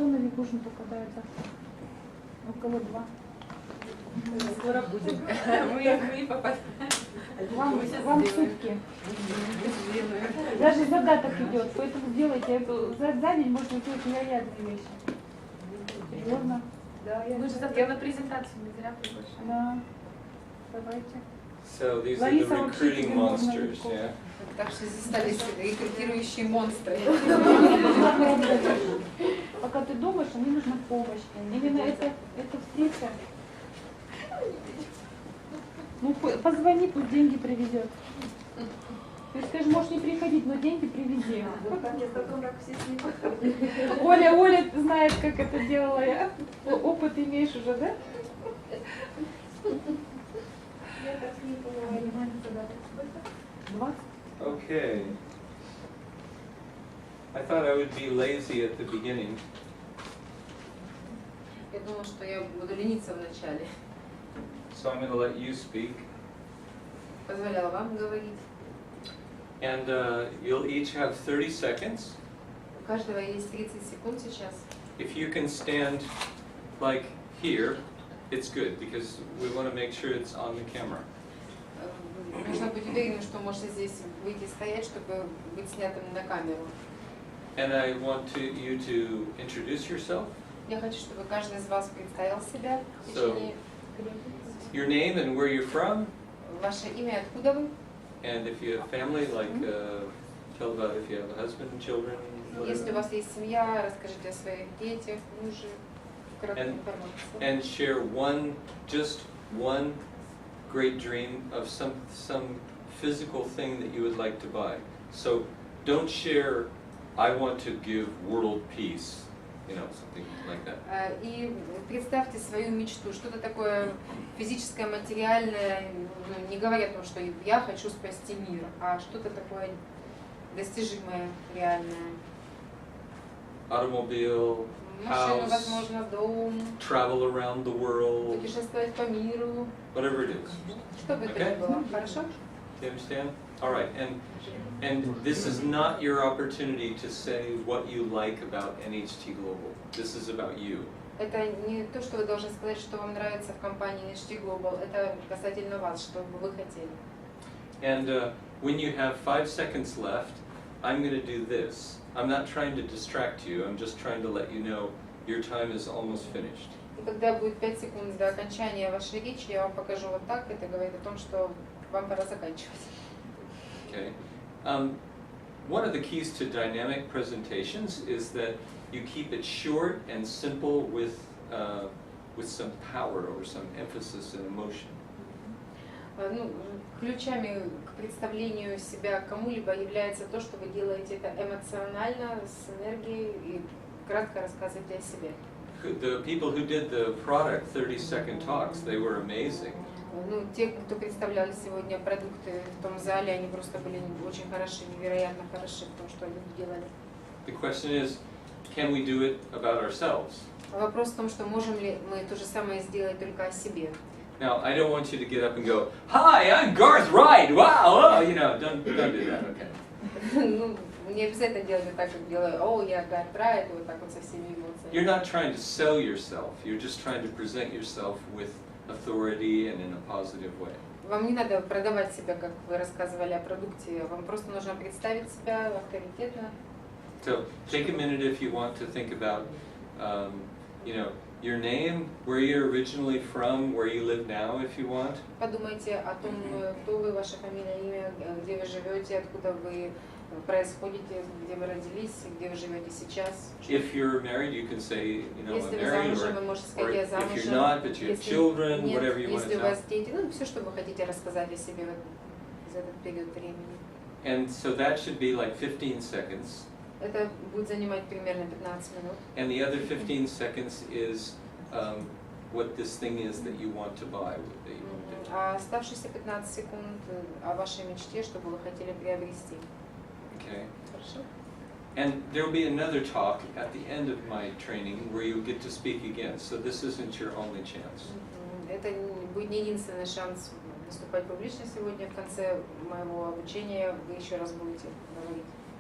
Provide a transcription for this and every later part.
кто на них ужин попадается? Около 2. Скоро будем. Мы попадаем. Вам сутки. Даже задаток идет, поэтому сделайте это. За день можно сделать невероятные вещи. Серьезно? Да, мы же завтра на презентацию не зря приглашаем. Да. Давайте. So these are the recruiting monsters, yeah? Так что здесь стали рекрутирующие монстры. Пока ты думаешь, а мне нужна помощь. Именно эта встреча. Ну, позвони, пусть деньги привезет. Ты скажешь, можешь не приходить, но деньги привези. Оля знает, как это делала я. Опыт имеешь уже, да? Я так не понимаю. 20? Okay. I thought I would be lazy at the beginning. Я думала, что я буду лениться вначале. So I'm going to let you speak. Позволяла вам говорить. And you'll each have 30 seconds. У каждого есть 30 секунд сейчас. If you can stand like here, it's good because we want to make sure it's on the camera. Нужно быть уверенным, что можете здесь выйти стоять, чтобы быть снятым на камеру. And I want you to introduce yourself. Я хочу, чтобы каждый из вас представил себя в течение. Your name and where you're from. Ваше имя, откуда вы? And if you have family, like tell about if you have a husband, children. Если у вас есть семья, расскажите о своих детях, муже, краткую информацию. And share just one great dream of some physical thing that you would like to buy. So don't share, I want to give world peace, something like that. И представьте свою мечту, что-то такое физическое, материальное, не говоря о том, что я хочу спасти мир, а что-то такое достижимое, реальное. Automobile, Машину, house, возможно, дом, travel around the world, путешествовать по миру, whatever it is. что бы это ни было. Хорошо? Do you understand? All right, and this is not your opportunity to say what you like about NHT Global. This is about you. Это не то, что вы должны сказать, что вам нравится в компании NHT Global. Это касательно вас, что бы вы хотели. And when you have 5 seconds left, I'm going to do this. I'm not trying to distract you. I'm just trying to let you know your time is almost finished. И когда будет 5 секунд до окончания вашей речи, я вам покажу вот так. Это говорит о том, что вам пора заканчивать. Okay. One of the keys to dynamic presentations is that you keep it short and simple with some power or some emphasis and emotion. Ключами к представлению себя кому-либо является то, что вы делаете это эмоционально, с энергией и кратко рассказываете о себе. The people who did the product 30-second talks, they were amazing. Те, кто представляли сегодня продукты в том зале, они просто были очень хороши, невероятно хороши в том, что они делали. The question is, can we do it about ourselves? Вопрос в том, что можем ли мы то же самое сделать только о себе. Now, I don't want you to get up and go, "Hi, I'm Garth Rostov. Wow, don't do that, okay?" Не обязательно делать вот так, как делаю. О, я Гарт Райт, вот так вот со всеми эмоциями. You're not trying to sell yourself. You're just trying to present yourself with authority and in a positive way. Вам не надо продавать себя, как вы рассказывали о продукте. Вам просто нужно представить себя авторитетно. So take a minute if you want to think about, your name, where you're originally from, where you live now, if you want. Подумайте о том, кто вы, ваша фамилия, имя, где вы живете, откуда вы происходите, где вы родились, где вы живете сейчас. If you're married, you can say, Если I'm вы married, замужем, вы можете сказать, я or if замужем. you're not, but you have children, Нет, whatever you want to если у tell. вас дети, все, что вы хотите рассказать о себе за этот период времени. And so that should be like 15 seconds. Это будет занимать примерно 15 минут. And the other 15 seconds is what this thing is that you want to buy. А оставшиеся 15 секунд о вашей мечте, что бы вы хотели приобрести. Okay. Хорошо. And there will be another talk at the end of my training where you get to speak again. So this isn't your only chance. Это будет не единственный шанс выступать публично сегодня. В конце моего обучения вы еще раз будете говорить.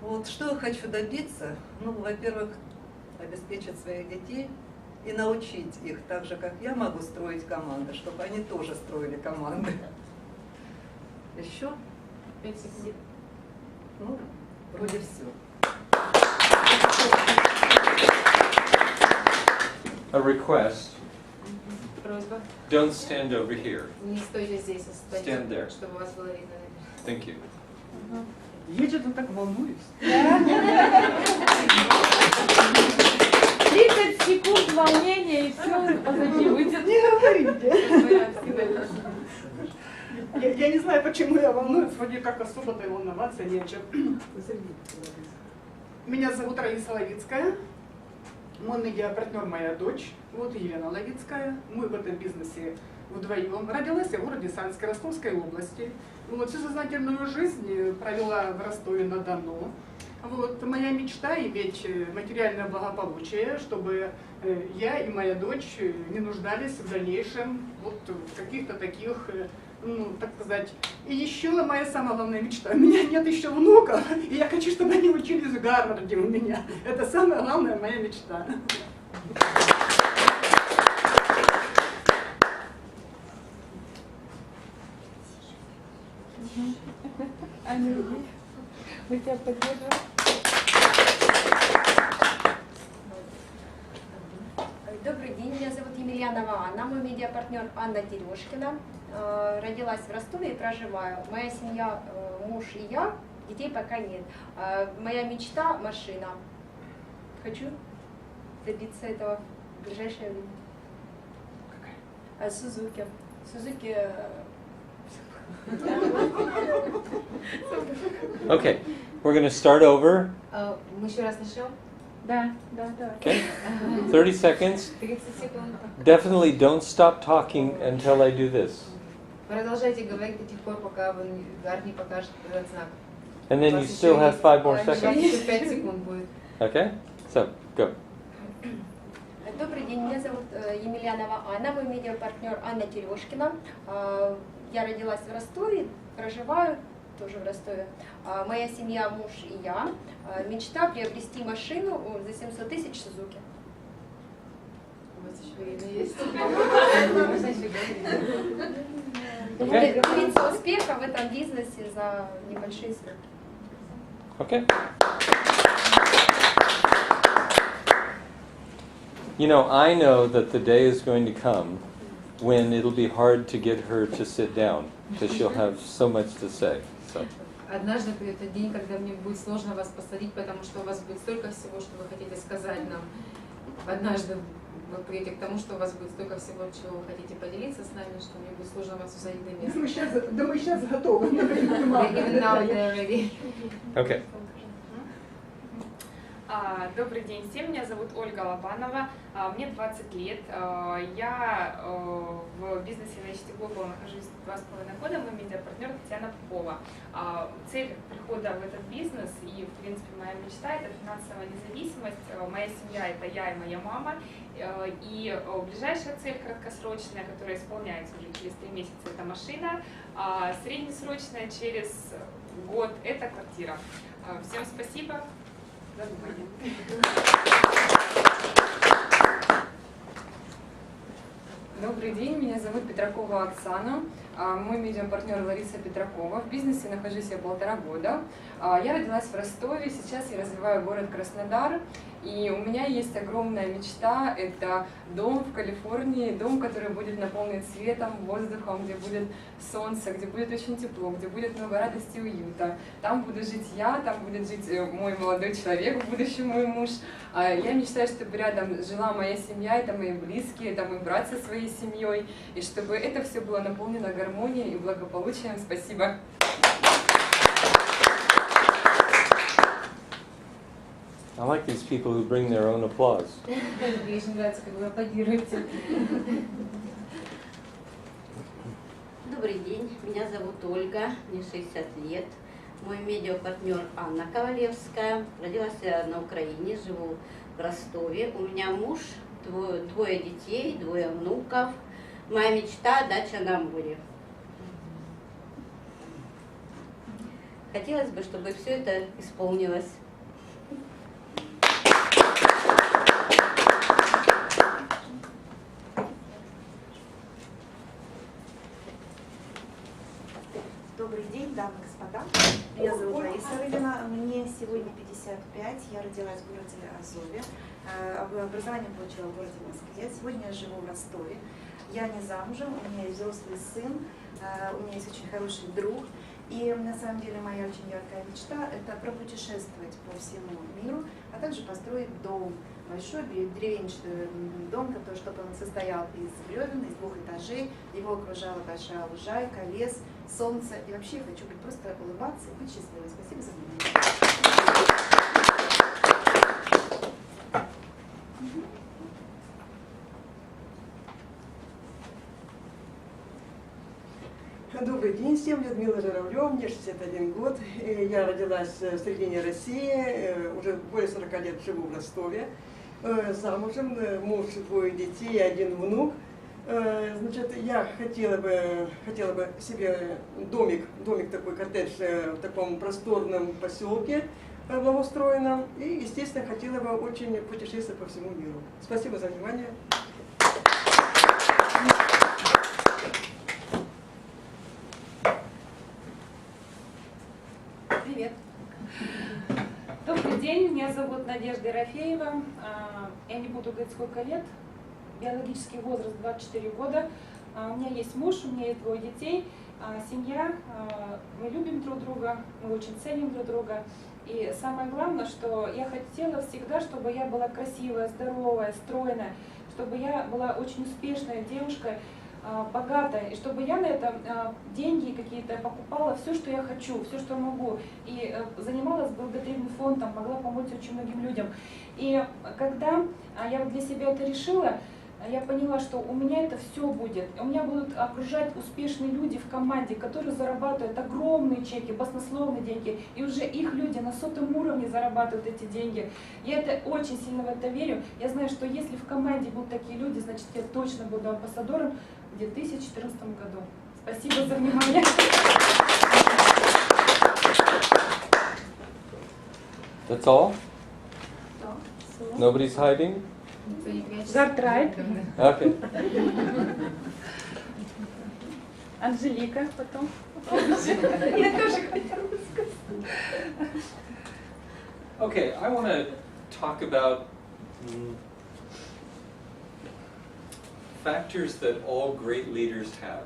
Вот что я хочу добиться? Ну, во-первых, обеспечить своих детей и научить их, так же, как я могу строить команды, чтобы они тоже строили команды. Еще? 5 секунд. Ну, вроде все. A request. Просьба. Don't stand over here. Не стойте здесь, а стойте, Stand there. чтобы вас было видно. Thank you. Я что-то так волнуюсь. 30 секунд волнения и все позади выйдет. Не говорите. Я не знаю, почему я волнуюсь, вроде как особо-то и волноваться нечем. Меня зовут Раиса Ловицкая. Мой медиапартнер моя дочь, вот Елена Ловицкая. Мы в этом бизнесе вдвоем. Родилась я в городе Санске Ростовской области. Вот, всю сознательную жизнь провела в Ростове-на-Дону. Вот, моя мечта иметь материальное благополучие, чтобы я и моя дочь не нуждались в дальнейшем вот в каких-то таких, ну, так сказать. И еще моя самая главная мечта. У меня нет еще внуков, и я хочу, чтобы они учились в Гарварде у меня. Это самая главная моя мечта. Аня, мы тебя поддержим. Добрый день, меня зовут Емельянова Анна, мой медиапартнер Анна Терешкина. Родилась в Ростове и проживаю. Моя семья, муж и я, детей пока нет. Моя мечта – машина. Хочу добиться этого в ближайшее время. Какая? Сузуки. Сузуки. Okay, we're going to start over. Мы еще раз начнем. Да, да, да. Okay, 30 seconds. 30 секунд. Definitely don't stop talking until I do this. Продолжайте говорить до тех пор, пока Гард не покажет этот знак. And then you still have 5 more У вас seconds. еще 5 секунд будет. Okay, so go. Добрый день, меня зовут Емельянова Анна, мой медиапартнер Анна Терешкина. Я родилась в Ростове, проживаю тоже в Ростове. Моя семья, муж и я. Мечта приобрести машину за 700 тысяч Сузуки. У вас еще время есть. Можно еще говорить. Добиться успеха в этом бизнесе за небольшие сроки. Okay. You know, I know that the day is going to come when it'll be hard to get her to sit down because she'll have so much to say. So. Однажды придет день, когда мне будет сложно вас посадить, потому что у вас будет столько всего, что вы хотите сказать нам. Однажды вы придете к тому, что у вас будет столько всего, чего вы хотите поделиться с нами, что мне будет сложно вас усадить до места. Мы сейчас готовы. Even now they're ready. Okay. Добрый день всем, меня зовут Ольга Лобанова, мне 20 лет, я в бизнесе на Чтеглобал нахожусь 2,5 года, мой медиапартнер Татьяна Попова. Цель прихода в этот бизнес и, в принципе, моя мечта – это финансовая независимость, моя семья – это я и моя мама, и ближайшая цель краткосрочная, которая исполняется уже через 3 месяца – это машина, а среднесрочная через год – это квартира. Всем спасибо. Добрый день, меня зовут Петракова Оксана, мой медиапартнер Лариса Петракова. В бизнесе нахожусь я 1,5 года. Я родилась в Ростове, сейчас я развиваю город Краснодар. И у меня есть огромная мечта, это дом в Калифорнии, дом, который будет наполнен светом, воздухом, где будет солнце, где будет очень тепло, где будет много радости и уюта. Там буду жить я, там будет жить мой молодой человек, в будущем мой муж. Я мечтаю, чтобы рядом жила моя семья, это мои близкие, это мой брат со своей семьей, и чтобы это все было наполнено гармонией и благополучием. Спасибо. I like these people who bring their own applause. Мне очень нравится, как вы аплодируете. Добрый день, меня зовут Ольга, мне 60 лет. Мой медиапартнер Анна Ковалевская. Родилась я на Украине, живу в Ростове. У меня муж, двое детей, 2 внуков. Моя мечта – дача на море. хотелось бы, чтобы все это исполнилось. Добрый день, дамы и господа. Меня зовут Лариса Рыбина, мне сегодня 55, я родилась в городе Азове. Образование получила в городе Москве. Сегодня я живу в Ростове. Я не замужем, у меня есть взрослый сын, у меня есть очень хороший друг. И на самом деле моя очень яркая мечта – это пропутешествовать по всему миру, а также построить дом, большой деревенчатый дом, который, чтобы он состоял из бревен, из 2 этажей, его окружала большая лужайка, лес, солнце. И вообще я хочу просто улыбаться и быть счастливой. Спасибо за внимание. Добрый день всем, Людмила Журавлева, мне 61 год. Я родилась в середине России, уже более 40 лет живу в Ростове. Замужем, муж, 2 детей, 1 внук. Значит, я хотела бы себе домик такой, коттедж в таком просторном поселке благоустроенном. И, естественно, хотела бы очень путешествовать по всему миру. Спасибо за внимание. Привет. Добрый день, меня зовут Надежда Ерофеева. Я не буду говорить, сколько лет. Биологический возраст 24 года. У меня есть муж, у меня есть 2 детей. Семья, мы любим друг друга, мы очень ценим друг друга. И самое главное, что я хотела всегда, чтобы я была красивая, здоровая, стройная, чтобы я была очень успешная девушка, богатая, и чтобы я на это деньги какие-то покупала, все, что я хочу, все, что могу, и занималась благотворительным фондом, могла помочь очень многим людям. И когда я для себя это решила, я поняла, что у меня это все будет. У меня будут окружать успешные люди в команде, которые зарабатывают огромные чеки, баснословные деньги, и уже их люди на 100-м уровне зарабатывают эти деньги. Я это очень сильно в это верю. Я знаю, что если в команде будут такие люди, значит, я точно буду амбассадором в 2014 году. Спасибо за внимание. That's all? Nobody's hiding? Гарт Райт. Okay. Анжелика потом. Я тоже хотела сказать. Okay, I want to talk about factors that all great leaders have.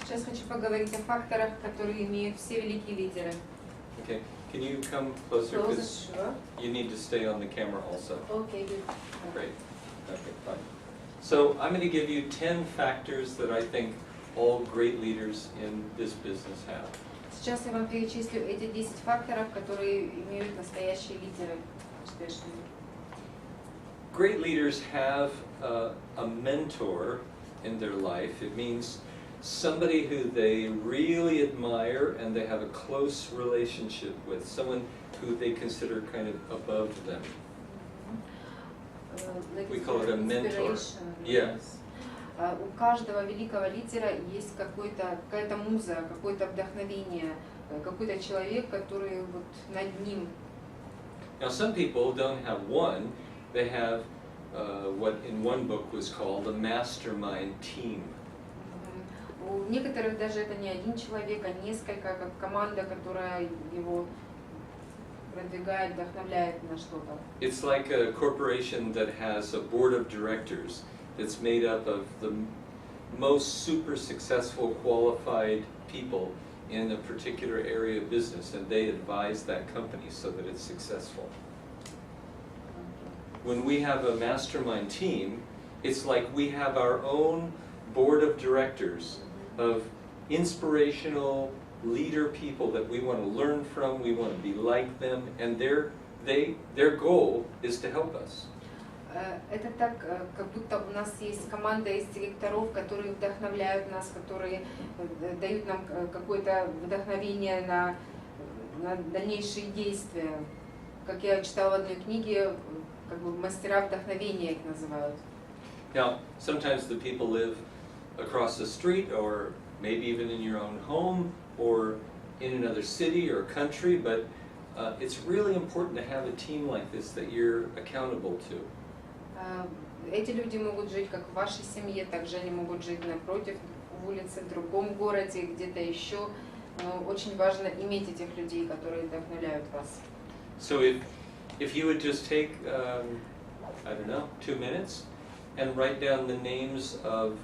Сейчас хочу поговорить о факторах, которые имеют все великие лидеры. Okay, can you come closer? Because you need to stay on the camera also. Okay, good. Great. Okay, fine. So I'm going to give you 10 factors that I think all great leaders in this business have. Сейчас я вам перечислю эти 10 факторов, которые имеют настоящие лидеры успешные. Great leaders have a mentor in their life. It means somebody who they really admire and they have a close relationship with, someone who they consider kind of above them. We call it a mentor. Yes. У каждого великого лидера есть какая-то муза, какое-то вдохновение, какой-то человек, который вот над ним. Now some people don't have one, they have what in one book was called a mastermind team. У некоторых даже это не один человек, а несколько, как команда, которая его продвигает, вдохновляет на что-то. It's like a corporation that has a board of directors that's made up of the most super successful, qualified people in a particular area of business, and they advise that company so that it's successful. When we have a mastermind team, it's like we have our own board of directors of inspirational leader people that we want to learn from, we want to be like them, and their goal is to help us. Это так, как будто у нас есть команда из директоров, которые вдохновляют нас, которые дают нам какое-то вдохновение на дальнейшие действия. Как я читала в одной книге, как бы мастера вдохновения их называют. Now, sometimes the people live across the street, or maybe even in your own home, or in another city or country, but it's really important to have a team like this that you're accountable to. Эти люди могут жить как в вашей семье, также они могут жить напротив, в улице, в другом городе, где-то еще. Но очень важно иметь этих людей, которые вдохновляют вас. So if you would just take, I don't know, 2 minutes and write down the names of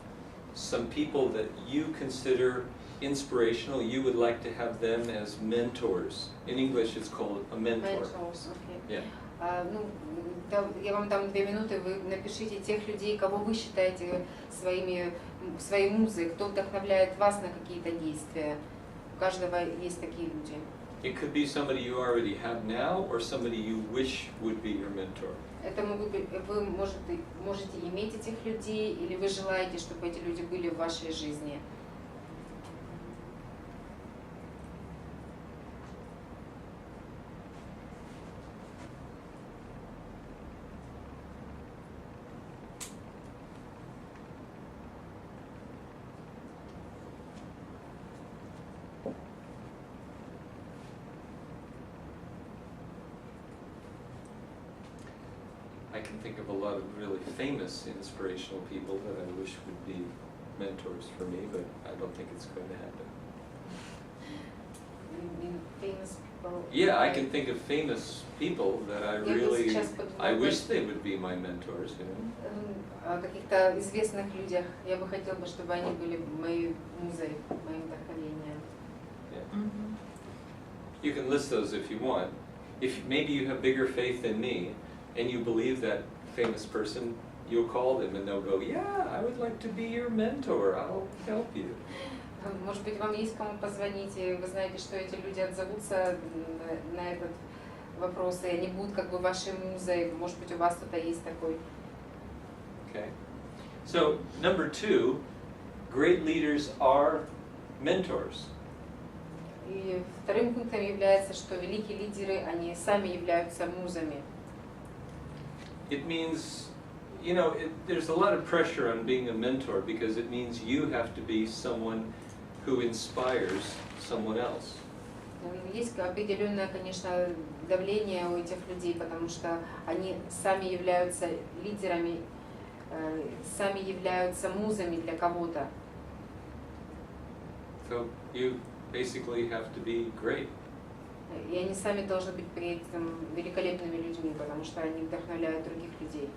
some people that you consider inspirational, you would like to have them as mentors. In English it's called a mentor. Mentors, okay. Yeah. Я вам дам 2 минуты, вы напишите тех людей, кого вы считаете своей музой, кто вдохновляет вас на какие-то действия. У каждого есть такие люди. It could be somebody you already have now or somebody you wish would be your mentor. Это могут быть, вы можете иметь этих людей, или вы желаете, чтобы эти люди были в вашей жизни. I can think of a lot of really famous, inspirational people that I wish would be mentors for me, but I don't think it's going to happen. Famous people? Yeah, I can think of famous people that I wish they would be my mentors, you know. О каких-то известных людях. Я бы хотела, чтобы они были моей музой, моим вдохновением. Yeah. You can list those if you want. If maybe you have bigger faith than me, and you believe that famous person, you'll call them and they'll go, yeah, I would like to be your mentor, I'll help you. Может быть, вам есть кому позвонить, и вы знаете, что эти люди отзовутся на этот вопрос, и они будут как бы вашей музой. Может быть, у вас кто-то есть такой. Okay. So, number 2, great leaders are mentors. И вторым пунктом является, что великие лидеры, они сами являются музами. It means, you know, there's a lot of pressure on being a mentor because it means you have to be someone who inspires someone else. Есть определенное, конечно, давление у этих людей, потому что они сами являются лидерами, сами являются музами для кого-то. So you basically have to be great. И они сами должны быть при этом великолепными людьми, потому что они вдохновляют других людей.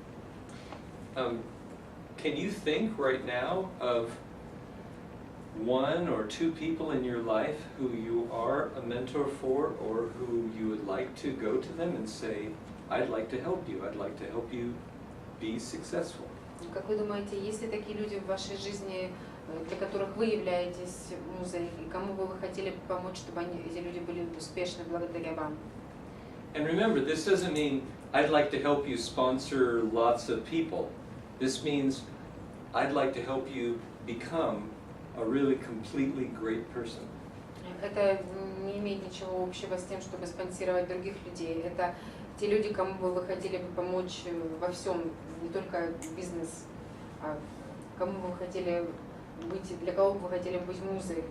Can you think right now of 1 or 2 people in your life who you are a mentor for, or who you would like to go to them and say, I'd like to help you, I'd like to help you be successful? Как вы думаете, есть ли такие люди в вашей жизни, для которых вы являетесь музой, и кому бы вы хотели помочь, чтобы эти люди были успешны благодаря вам? And remember, this doesn't mean I'd like to help you sponsor lots of people. This means I'd like to help you become a really completely great person. Это не имеет ничего общего с тем, чтобы спонсировать других людей. Это те люди, кому бы вы хотели бы помочь во всем, не только бизнес, а кому бы вы хотели быть, для кого бы вы хотели быть музой.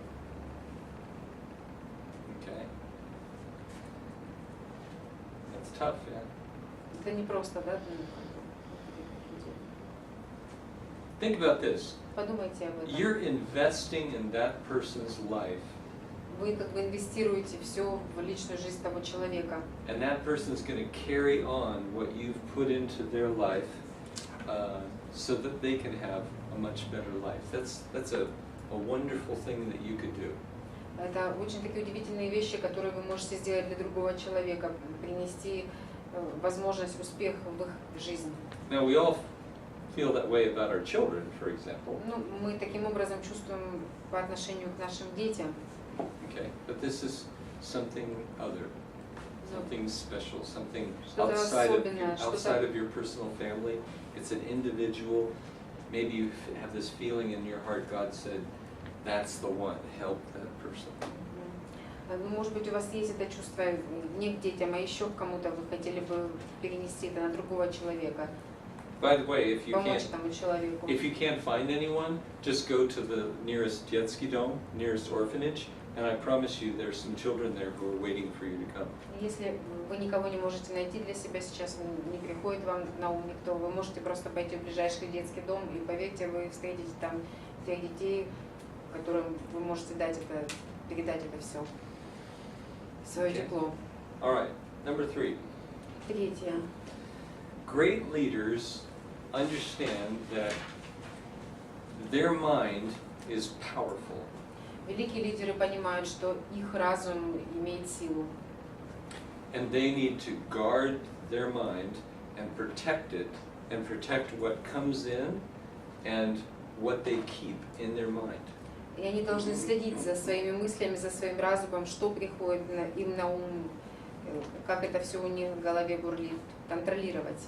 Okay. That's tough, yeah. Это не просто, да? Think about this. Подумайте об этом. You're investing in that person's life. Вы как бы инвестируете все в личную жизнь того человека. And that person's going to carry on what you've put into their life so that they can have a much better life. That's a wonderful thing that you could do. Это очень такие удивительные вещи, которые вы можете сделать для другого человека, принести возможность, успех в их жизнь. Now we all feel that way about our children, for example. Ну, мы таким образом чувствуем по отношению к нашим детям. Okay, but this is something other, something special, something Что-то особенное, outside of your personal family. It's an individual. Maybe you have this feeling in your heart, God said, that's the one, help that person. Может быть, у вас есть это чувство не к детям, а еще к кому-то вы хотели бы перенести это на другого человека. By the way, if you can't find anyone, just go to the nearest детский дом, nearest orphanage, And I promise you, there's some children there who are waiting for you to come. Если вы никого не можете найти для себя сейчас, не приходит вам на ум никто, вы можете просто пойти в ближайший детский дом, и поверьте, вы встретите там тех детей, которым вы можете дать это, передать это все, свое тепло. All right, number 3. Третье. Great leaders understand that their mind is powerful. Великие лидеры понимают, что их разум имеет силу. And they need to guard their mind and protect it, and protect what comes in and what they keep in their mind. И они должны следить за своими мыслями, за своим разумом, что приходит им на ум, как это все у них в голове бурлит, контролировать.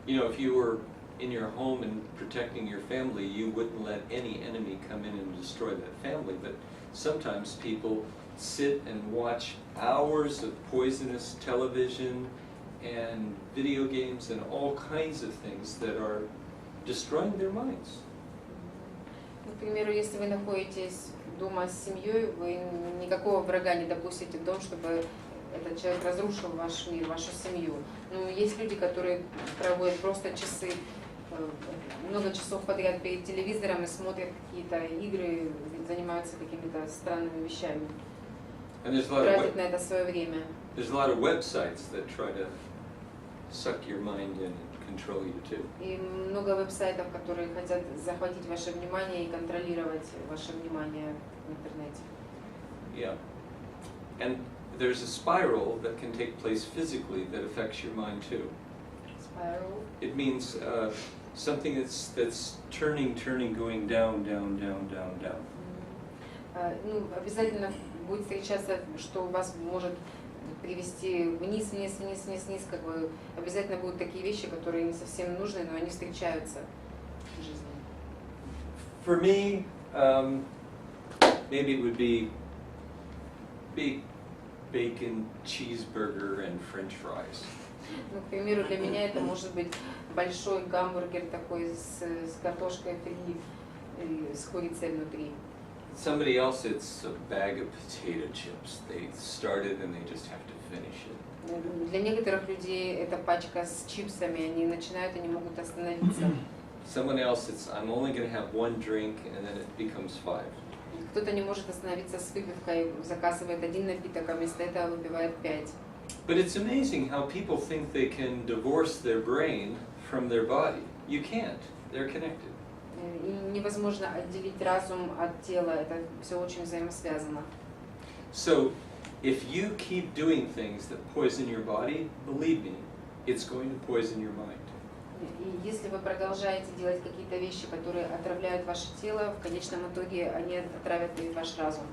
You know, if you were in your home and protecting your family, you wouldn't let any enemy come in and destroy that family. But sometimes people sit and watch hours of poisonous television and video games and all kinds of things that are destroying their minds. К примеру, если вы находитесь дома с семьей, вы никакого врага не допустите в дом, чтобы этот человек разрушил ваш мир, вашу семью. Но есть люди, которые проводят просто часы, много часов подряд перед телевизором и смотрят какие-то игры, занимаются какими-то странными вещами. Тратят на это свое время. There's a lot of websites that try to suck your mind in and control you too. И много веб-сайтов, которые хотят захватить ваше внимание и контролировать ваше внимание в интернете. Yeah. And there's a spiral that can take place physically that affects your mind too. Spiral? It means something that's turning, going down, down, down, down, down. Ну, обязательно будет встречаться, что вас может привести вниз, вниз, вниз, вниз, вниз, как бы обязательно будут такие вещи, которые не совсем нужны, но они встречаются в жизни. For me, maybe it would be big bacon cheeseburger and French fries. Ну, к примеру, для меня это может быть большой гамбургер такой с картошкой фри и с курицей внутри. Somebody else, it's a bag of potato chips. They started and they just have to finish it. Для некоторых людей это пачка с чипсами, они начинают и не могут остановиться. Someone else, it's I'm only going to have one drink and then it becomes 5. Кто-то не может остановиться с выпивкой, заказывает один напиток, а вместо этого выпивает 5. But it's amazing how people think they can divorce their brain from their body. You can't. They're connected. И невозможно отделить разум от тела, это все очень взаимосвязано. So, if you keep doing things that poison your body, believe me, it's going to poison your mind. И если вы продолжаете делать какие-то вещи, которые отравляют ваше тело, в конечном итоге они отравят и ваш разум.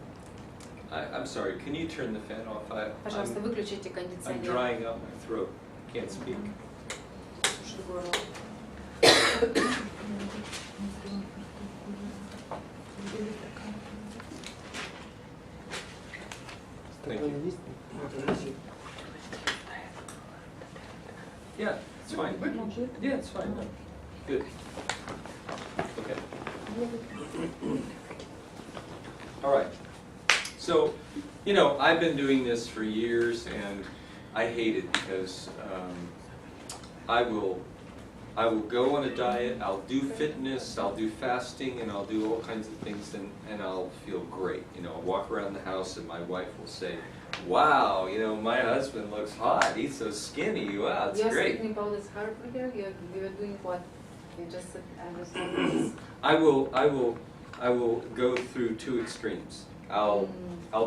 I'm sorry, can you turn the fan off? Пожалуйста, выключите I'm кондиционер. drying out my throat. Can't speak. Сушит горло. Thank you. Yeah, it's fine. Yeah, it's fine. Good. Okay. All right. So, you know, I've been doing this for years, and I hate it because I will go on a diet, I'll do fitness, I'll do fasting, and I'll do all kinds of things, and I'll feel great. You know, I'll walk around the house, and my wife will say, "Wow, you know, my husband looks hot. He's so skinny. Wow, it's great." You're doing what? You just said, I will go through two extremes. I'll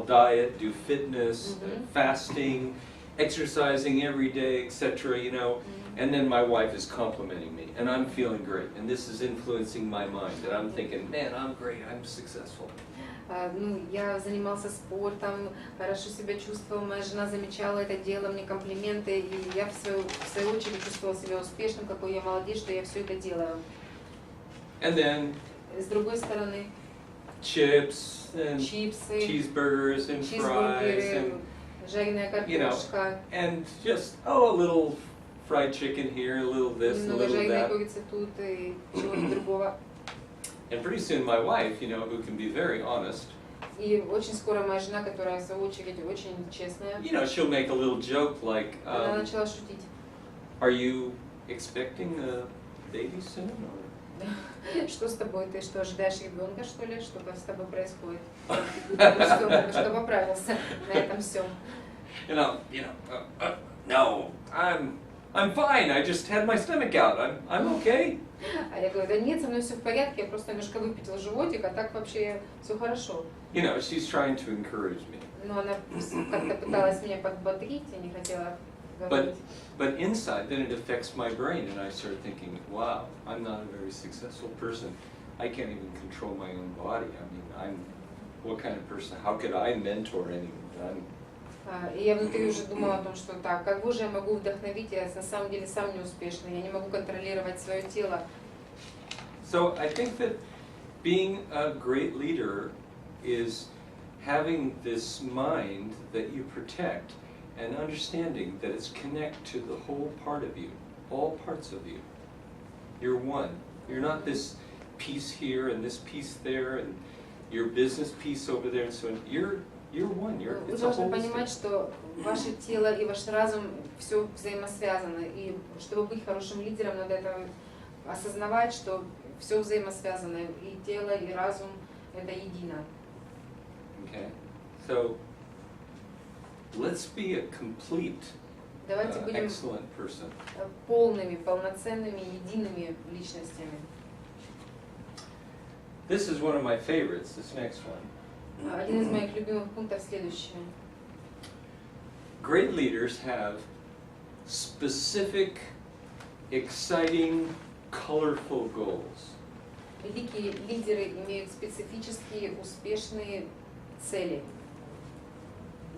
diet, do fitness, fasting, exercising every day, etc. You know, and then my wife is complimenting me, and I'm feeling great, and this is influencing my mind, and I'm thinking, man, I'm great, I'm successful. Ну, я занимался спортом, хорошо себя чувствовал, моя жена замечала это, делала мне комплименты, и я в свою очередь чувствовала себя успешным, какой я молодец, что я все это делаю. And then С другой стороны, chips and чипсы, cheeseburgers and fries and, жареная you know, картошка, and just a little fried chicken here, a little this, a немного little жареной that. курицы тут и чего-то другого. And pretty soon my wife, you know, who can be very honest, И очень скоро моя жена, которая в свою очередь очень честная, You know, she'll make a little joke like, она начала шутить. are you expecting a baby soon? Or? Что с тобой? Ты что, ожидаешь ребенка, что ли? Что с тобой происходит? Что поправился на этом всем? No, I'm fine. I just had my stomach out. I'm okay. А я говорю, да нет, со мной все в порядке, я просто немножко выпятила животик, а так вообще все хорошо. You know, she's trying to encourage me. Но она как-то пыталась меня подбодрить, я не хотела говорить. But inside, then it affects my brain, and I start thinking, wow, I'm not a very successful person. I can't even control my own body. I mean, what kind of person? How could I mentor anyone? И я внутри уже думала о том, что так, как же я могу вдохновить, я на самом деле сам неуспешный, я не могу контролировать свое тело. So I think that being a great leader is having this mind that you protect and understanding that it's connected to the whole part of you, all parts of you. You're one. You're not this piece here and this piece there and your business piece over there and so on. You're one. Вы It's a должны whole понимать, что ваше тело и ваш разум все взаимосвязано. И чтобы быть хорошим лидером, надо это осознавать, что все взаимосвязано. И тело, и разум это едино. Okay. So let's be a complete, Давайте будем excellent person. полными, полноценными, едиными личностями. This is one of my favorites. This next one. Один из моих любимых пунктов следующий. Great leaders have specific, exciting, colorful goals. Великие лидеры имеют специфические, успешные цели,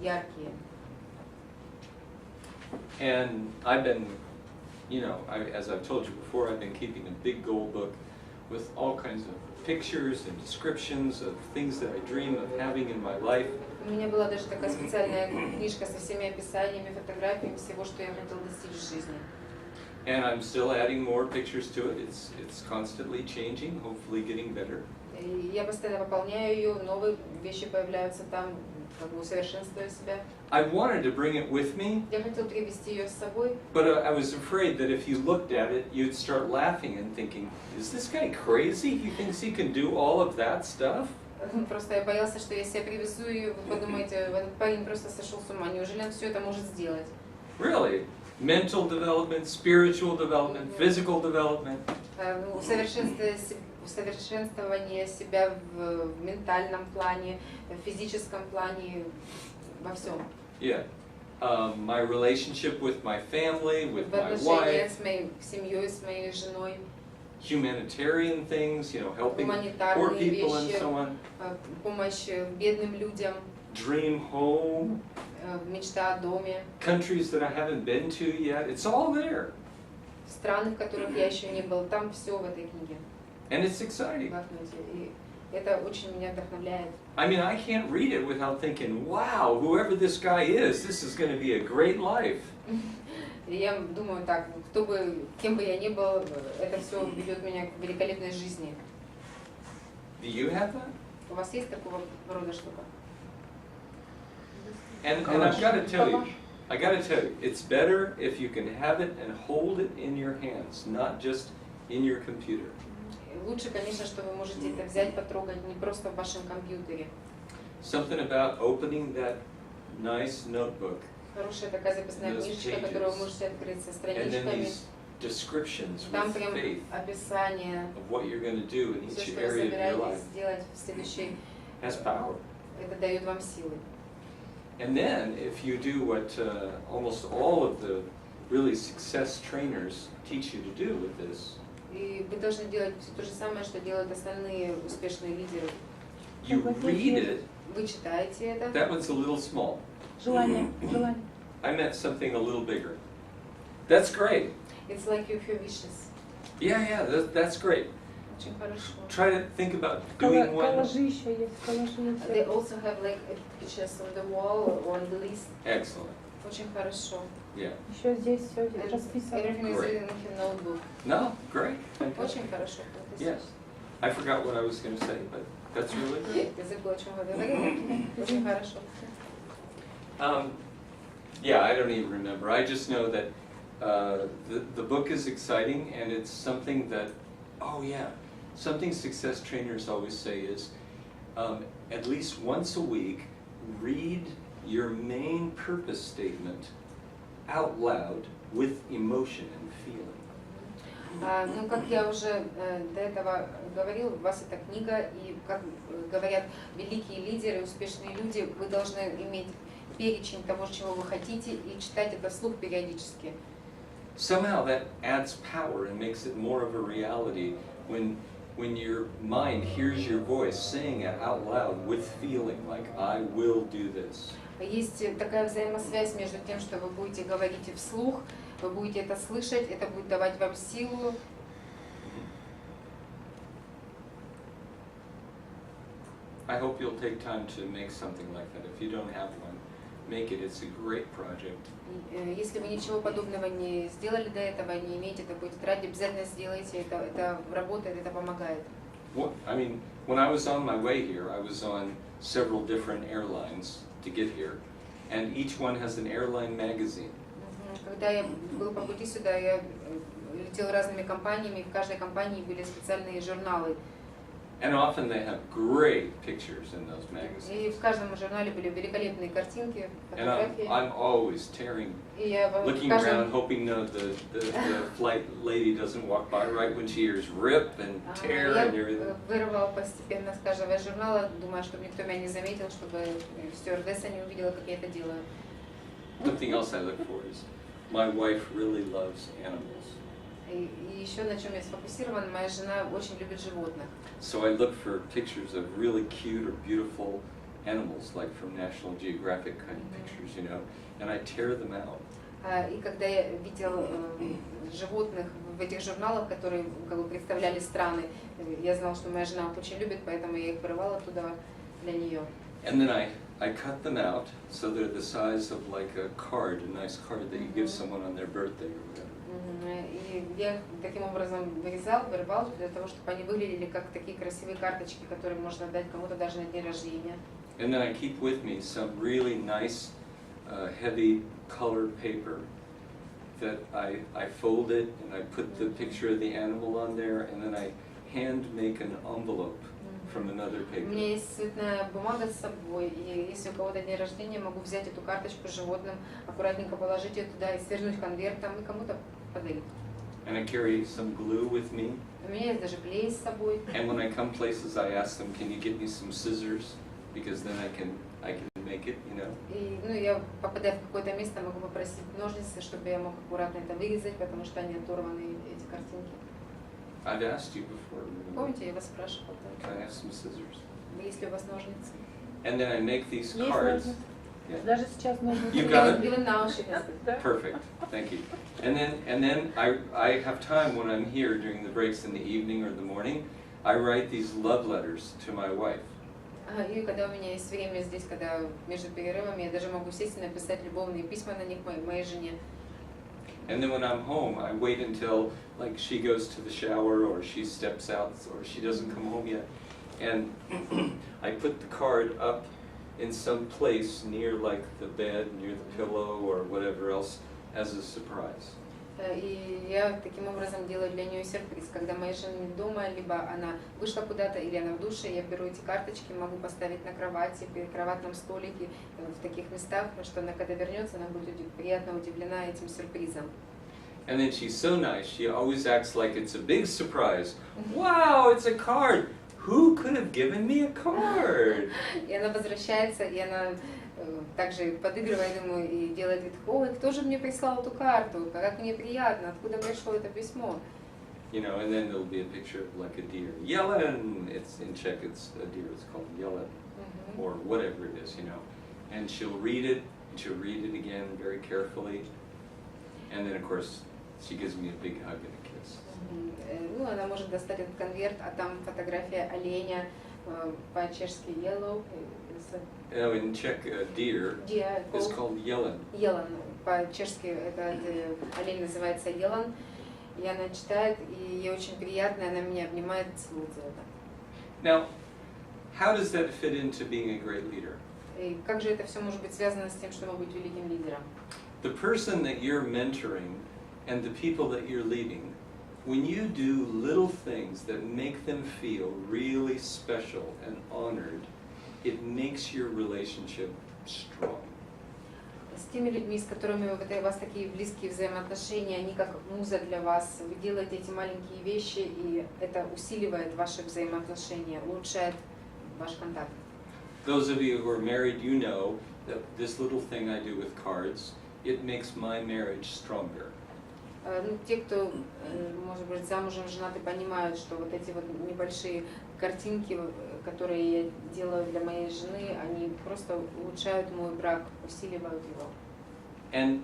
яркие. And I've been, as I've told you before, I've been keeping a big goal book with all kinds of pictures and descriptions of things that I dream of having in my life. У меня была даже такая специальная книжка со всеми описаниями, фотографиями всего, что я хотел достичь в жизни. And I'm still adding more pictures to it. It's constantly changing, hopefully getting better. И я постоянно пополняю ее, новые вещи появляются там, как бы усовершенствуя себя. I wanted to bring it with me, Я хотел привезти ее с собой, but I was afraid that if you looked at it, you'd start laughing and thinking, is this guy crazy? He thinks he can do all of that stuff? просто я боялся, что если я привезу ее, вы подумаете, этот парень просто сошел с ума, неужели он все это может сделать? Really? Mental development, spiritual development, physical development. Усовершенствование себя в ментальном плане, в физическом плане, во всем. Yeah. My relationship with my family, with В my отношениях wife, с моей семьей, с моей женой, humanitarian things, helping poor гуманитарные people and вещи, so on. помощь бедным людям, Dream home, мечта о доме, countries that I haven't been to yet. It's all there. страны, в которых я еще не был, там все в этой книге. And it's exciting. И это очень меня вдохновляет. I mean, I can't read it without thinking, wow, whoever this guy is, this is going to be a great life. И я думаю так, кем бы я ни был, это все ведет меня к великолепной жизни. Do you have that? У вас есть такого рода штука? And I've got to tell you, it's better if you can have it and hold it in your hands, not just in your computer. Лучше, конечно, что вы можете это взять, потрогать, не просто в вашем компьютере. Something about opening that nice notebook. Хорошая такая записная книжечка, которую вы можете открыть со страничками. Descriptions Там with прям faith описание, of what you're going to do in все, each что вы area of your собираетесь life. сделать в следующей. Has power. Это дает вам силы. And then, if you do what almost all of the really success trainers teach you to do with this, И вы должны делать все то же самое, что делают остальные успешные лидеры. you read it. Вы читаете это. That one's a little small. Желание. I meant something a little bigger. That's great. It's like your wishes. Yeah, that's great. Очень хорошо. Try to think about doing one. Коллажи еще есть, коллажи. They also have like pictures on the wall or on the list. Excellent. Очень хорошо. Yeah. Еще здесь все расписано. Everything is in your notebook. No, great. Очень хорошо. Yes. I forgot what I was going to say, but that's really good. Ты забыла, о чем вы говорили. Очень хорошо. Yeah, I don't even remember. I just know that the book is exciting, and it's something that, oh yeah, something success trainers always say is, at least once a week, read your main purpose statement out loud with emotion and feeling. Ну, как я уже до этого говорил, у вас эта книга, и, как говорят великие лидеры, успешные люди, вы должны иметь перечень того, чего вы хотите, и читать это вслух периодически. Somehow that adds power and makes it more of a reality when your mind hears your voice saying it out loud with feeling, like, I will do this. Есть такая взаимосвязь между тем, что вы будете говорить вслух, вы будете это слышать, это будет давать вам силу. I hope you'll take time to make something like that. If you don't have one, make it. It's a great project. Если вы ничего подобного не сделали до этого, не имеете такой тетради, обязательно сделайте. Это работает, это помогает. I mean, when I was on my way here, I was on several different airlines to get here, and each one has an airline magazine. Когда я был по пути сюда, я летел разными компаниями, и в каждой компании были специальные журналы. And often they have great pictures in those magazines. И в каждом журнале были великолепные картинки, And фотографии. I'm always tearing, looking around, hoping the flight lady doesn't walk by right when she hears rip and tear and everything. Я вырывал постепенно с каждого журнала, думая, чтобы никто меня не заметил, чтобы стюардесса не увидела, как я это делаю. Something else I look for is my wife really loves animals. И еще на чем я сфокусирован, моя жена очень любит животных. So I look for pictures of really cute or beautiful animals, like from National Geographic kind of pictures, you know, and I tear them out. И когда я видел животных в этих журналах, которые как бы представляли страны, я знала, что моя жена их очень любит, поэтому я их вырывала оттуда для нее. And then I cut them out so they're the size of like a card, a nice card that you give someone on their birthday or whatever. И я таким образом вырывал для того, чтобы они выглядели как такие красивые карточки, которые можно дать кому-то даже на день рождения. And then I keep with me some really nice, heavy colored paper that I fold it and I put the picture of the animal on there, and then I hand make an envelope from another У paper. меня есть цветная бумага с собой, и если у кого-то день рождения, могу взять эту карточку с животным, аккуратненько положить ее туда и свернуть конвертом и кому-то подарить. And I carry some glue with me. У меня есть даже клей с собой. And when I come places, I ask them, can you get me some scissors? Because then I can make it, you know. И, я, попадая в какое-то место, могу попросить ножницы, чтобы я мог аккуратно это вырезать, потому что они оторваны, эти картинки. I've asked you before. Помните, я вас спрашивала? Can I have some scissors? Есть ли у вас ножницы? And then I make these Есть cards. ножницы. Yeah. Даже сейчас ножницы. You got it? Белым на уши. Perfect. Thank you. And then I have time when I'm here during the breaks in the evening or the morning. I write these love letters to my wife. И когда у меня есть время здесь, когда между перерывами, я даже могу сесть и написать любовные письма на них моей жене. And then when I'm home, I wait until like she goes to the shower or she steps out or she doesn't come home yet. And I put the card up in some place near like the bed, near the pillow or whatever else as a surprise. И я таким образом делаю для нее сюрприз. Когда моя жена не дома, либо она вышла куда-то, или она в душе, я беру эти карточки, могу поставить на кровати, при кроватном столике, в таких местах, что она, когда вернется, она будет приятно удивлена этим сюрпризом. And then she's so nice, she always acts like it's a big surprise. Wow, it's a card! Who could have given me a card? И она возвращается, и она также подыгрывает ему и делает вид, ой, кто же мне прислал эту карту, как мне приятно, откуда пришло это письмо. You know, and then there'll be a picture of like a deer. Yellen! It's in Czech, it's a deer, it's called Yellen. Or whatever it is, you know. And she'll read it, and she'll read it again very carefully. And then, of course, she gives me a big hug and a kiss. Она может достать этот конверт, а там фотография оленя, по-чешски yellow. Oh, in Czech, deer is called Yellen. Yellen. По-чешски этот олень называется Yellen. и она читает, и ей очень приятно, она меня обнимает, целует за это. Now, how does that fit into being a great leader? И как же это все может быть связано с тем, чтобы быть великим лидером? The person that you're mentoring and the people that you're leading, when you do little things that make them feel really special and honored, it makes your relationship strong. С теми людьми, с которыми у вас такие близкие взаимоотношения, они как муза для вас, вы делаете эти маленькие вещи, и это усиливает ваши взаимоотношения, улучшает ваш контакт. Those of you who are married, you know that this little thing I do with cards, it makes my marriage stronger. Ну, те, кто, может быть, замужем, женаты, понимают, что вот эти вот небольшие картинки, которые я делаю для моей жены, они просто улучшают мой брак, усиливают его. And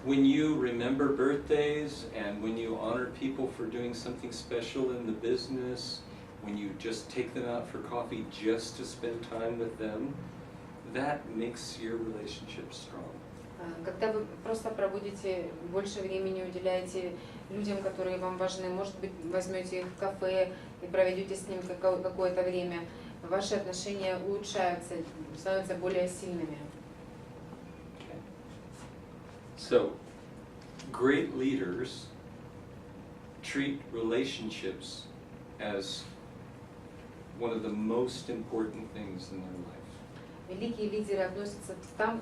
when you remember birthdays and when you honor people for doing something special in the business, when you just take them out for coffee just to spend time with them, that makes your relationship strong. Когда вы просто проводите больше времени, уделяете людям, которые вам важны, может быть, возьмете их в кафе и проведете с ним какое-то время, ваши отношения улучшаются, становятся более сильными. Okay. So, great leaders treat relationships as one of the most important things in their life. Великие лидеры относятся так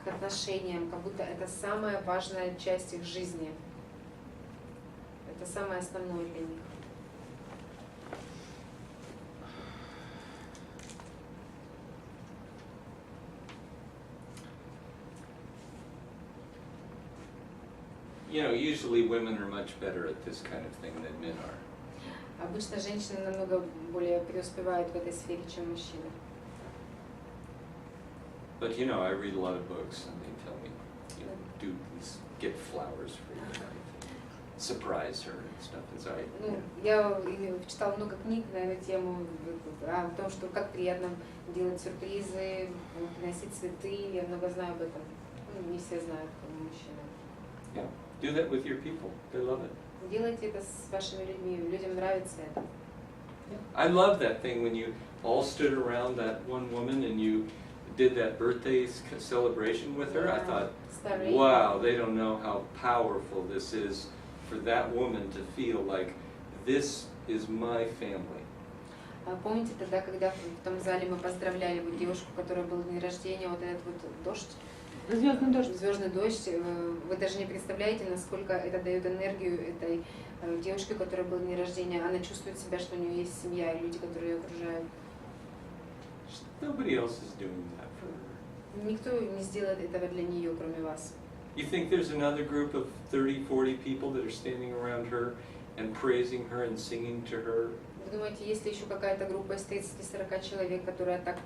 к отношениям, как будто это самая важная часть их жизни. Это самое основное для них. You know, usually women are much better at this kind of thing than men are. Обычно женщины намного более преуспевают в этой сфере, чем мужчины. But you know, I read a lot of books and they tell me, you know, do these, get flowers for your wife, surprise her and stuff. It's all right. Ну, я читала много книг на эту тему, о том, что как приятно делать сюрпризы, приносить цветы. Я много знаю об этом. Ну, не все знают, как мужчины. Yeah, do that with your people. They love it. Делайте это с вашими людьми, людям нравится это. I love that thing when you all stood around that one woman and you did that birthday celebration with her. I thought, wow, they don't know how powerful this is for that woman to feel like this is my family. Помните тогда, когда в том зале мы поздравляли вот девушку, у которой был день рождения, вот этот вот дождь? Звездный дождь. Звездный дождь. Вы даже не представляете, насколько это дает энергию этой девушке, у которой был день рождения. Она чувствует себя, что у нее есть семья и люди, которые ее окружают. Nobody else is doing that for her. Никто не сделает этого для нее, кроме вас. You think there's another group of 30, 40 people that are standing around her and praising her and singing to her? Вы думаете, есть ли еще какая-то группа из 30-40 человек, которая так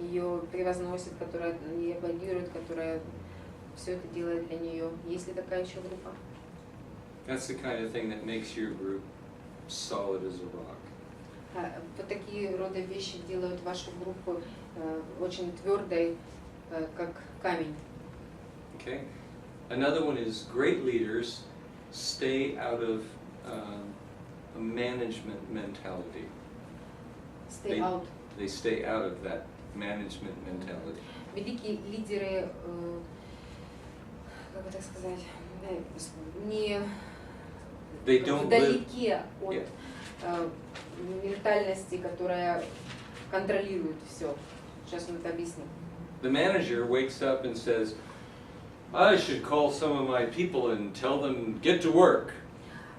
ее превозносит, которая ей аплодирует, которая все это делает для нее? Есть ли такая еще группа? That's the kind of thing that makes your group solid as a rock. Вот такие рода вещи делают вашу группу очень твердой, как камень. Okay. Another one is great leaders stay out of a management mentality. Stay out. They stay out of that management mentality. Великие лидеры, как бы так сказать, не вдалеке от ментальности, которая контролирует все. Сейчас он это объяснит. The manager wakes up and says, I should call some of my people and tell them get to work.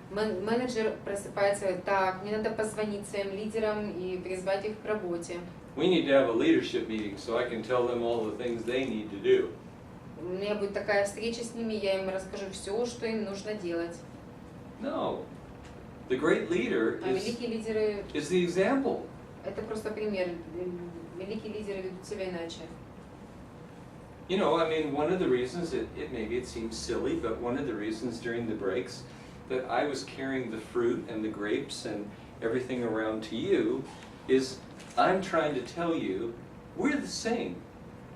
Менеджер просыпается и говорит, так, мне надо позвонить своим лидерам и призвать их к работе. We need to have a leadership meeting so I can tell them all the things they need to do. У меня будет такая встреча с ними, я им расскажу все, что им нужно делать. No. The great leader великие лидеры is the example. Это просто пример. Великие лидеры ведут себя иначе. You know, I mean, one of the reasons, maybe it seems silly, but one of the reasons during the breaks that I was carrying the fruit and the grapes and everything around to you is I'm trying to tell you we're the same.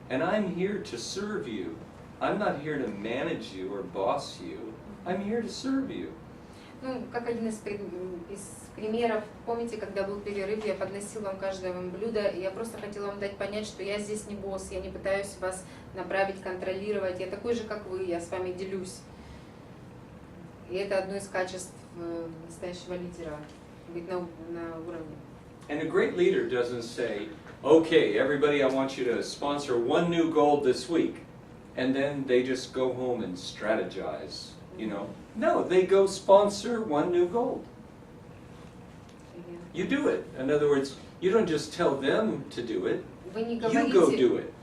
And I'm here to serve you. I'm not here to manage you or boss you. I'm here to serve you. Ну, как один из примеров, помните, когда был перерыв, я подносил вам каждое вам блюдо, и я просто хотела вам дать понять, что я здесь не босс, я не пытаюсь вас направить, контролировать, я такой же, как вы, я с вами делюсь. И это одно из качеств настоящего лидера, быть на уровне. And a great leader doesn't say, okay, everybody, I want you to sponsor one new goal this week. And then they just go home and strategize, you know. No, they go sponsor one new goal. You do it. In other words, you don't just tell them to do it, you go do it.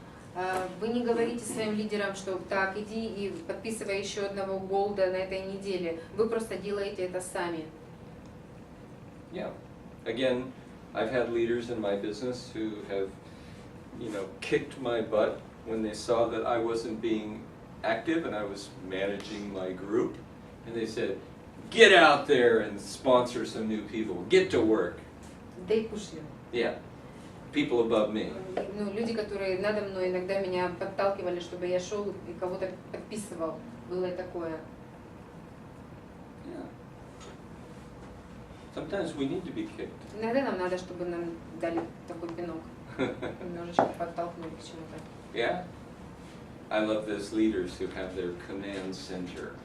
Вы не говорите своим лидерам, что так, иди и подписывай еще одного голда на этой неделе. Вы просто делаете это сами. Yeah. Again, I've had leaders in my business who have, you know, kicked my butt when they saw that I wasn't being active and I was managing my group. And they said, get out there and sponsor some new people. Get to work. They push you. Yeah. People above me. Ну, люди, которые надо мной иногда меня подталкивали, чтобы я шел и кого-то подписывал. Было и такое. Yeah. Sometimes we need to be kicked. Иногда нам надо, чтобы нам дали такой пинок. Немножечко подтолкнули к чему-то. Yeah. I love those leaders who have their command center.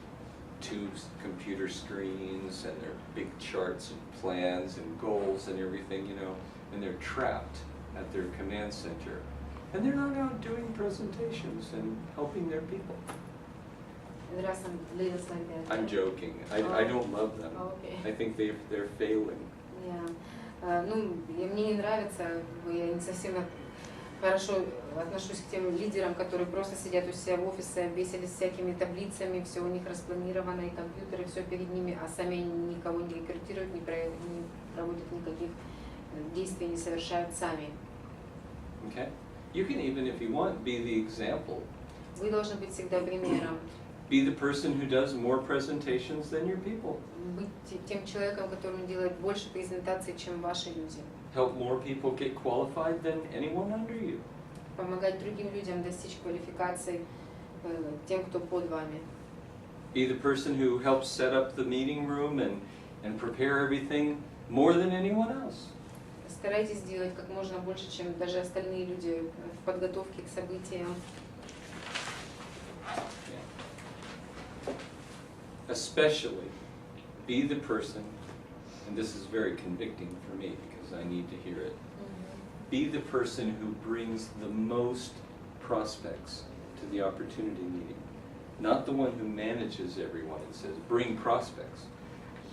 2 computer screens and their big charts and plans and goals and everything, you know, and they're trapped at their command center. And they're not out doing presentations and helping their people. There are some leaders like that. I'm joking. I don't love them. Okay. I think they're failing. Yeah. Ну, мне не нравится, я не совсем хорошо отношусь к тем лидерам, которые просто сидят у себя в офисе, обвесились всякими таблицами, все у них распланировано, и компьютеры, все перед ними, а сами никого не рекрутируют, не проводят никаких действий, не совершают сами. Okay? You can even, if you want, be the example. Вы должны быть всегда примером. Be the person who does more presentations than your people. Быть тем человеком, который делает больше презентаций, чем ваши люди. Help more people get qualified than anyone under you. Помогать другим людям достичь квалификации, тем, кто под вами. Be the person who helps set up the meeting room and prepare everything more than anyone else. Старайтесь делать как можно больше, чем даже остальные люди в подготовке к событиям. Especially be the person, and this is very convicting for me because I need to hear it. Be the person who brings the most prospects to the opportunity meeting. Not the one who manages everyone and says, bring prospects.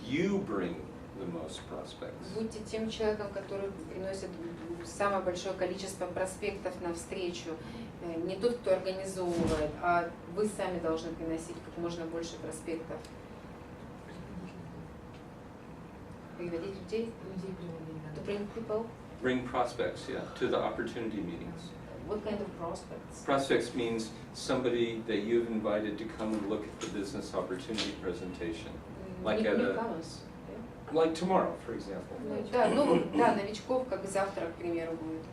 You bring the most prospects. Будьте тем человеком, который приносит самое большое количество проспектов на встречу. Не тот, кто организовывает, а вы сами должны приносить как можно больше проспектов. Приводить людей? To bring people? Bring prospects, yeah, to the opportunity meetings. What kind of prospects? Prospects means somebody that you've invited to come and look at the business opportunity presentation. Like at like tomorrow, for example. Да, ну, да, новичков, как завтра, к примеру, будет.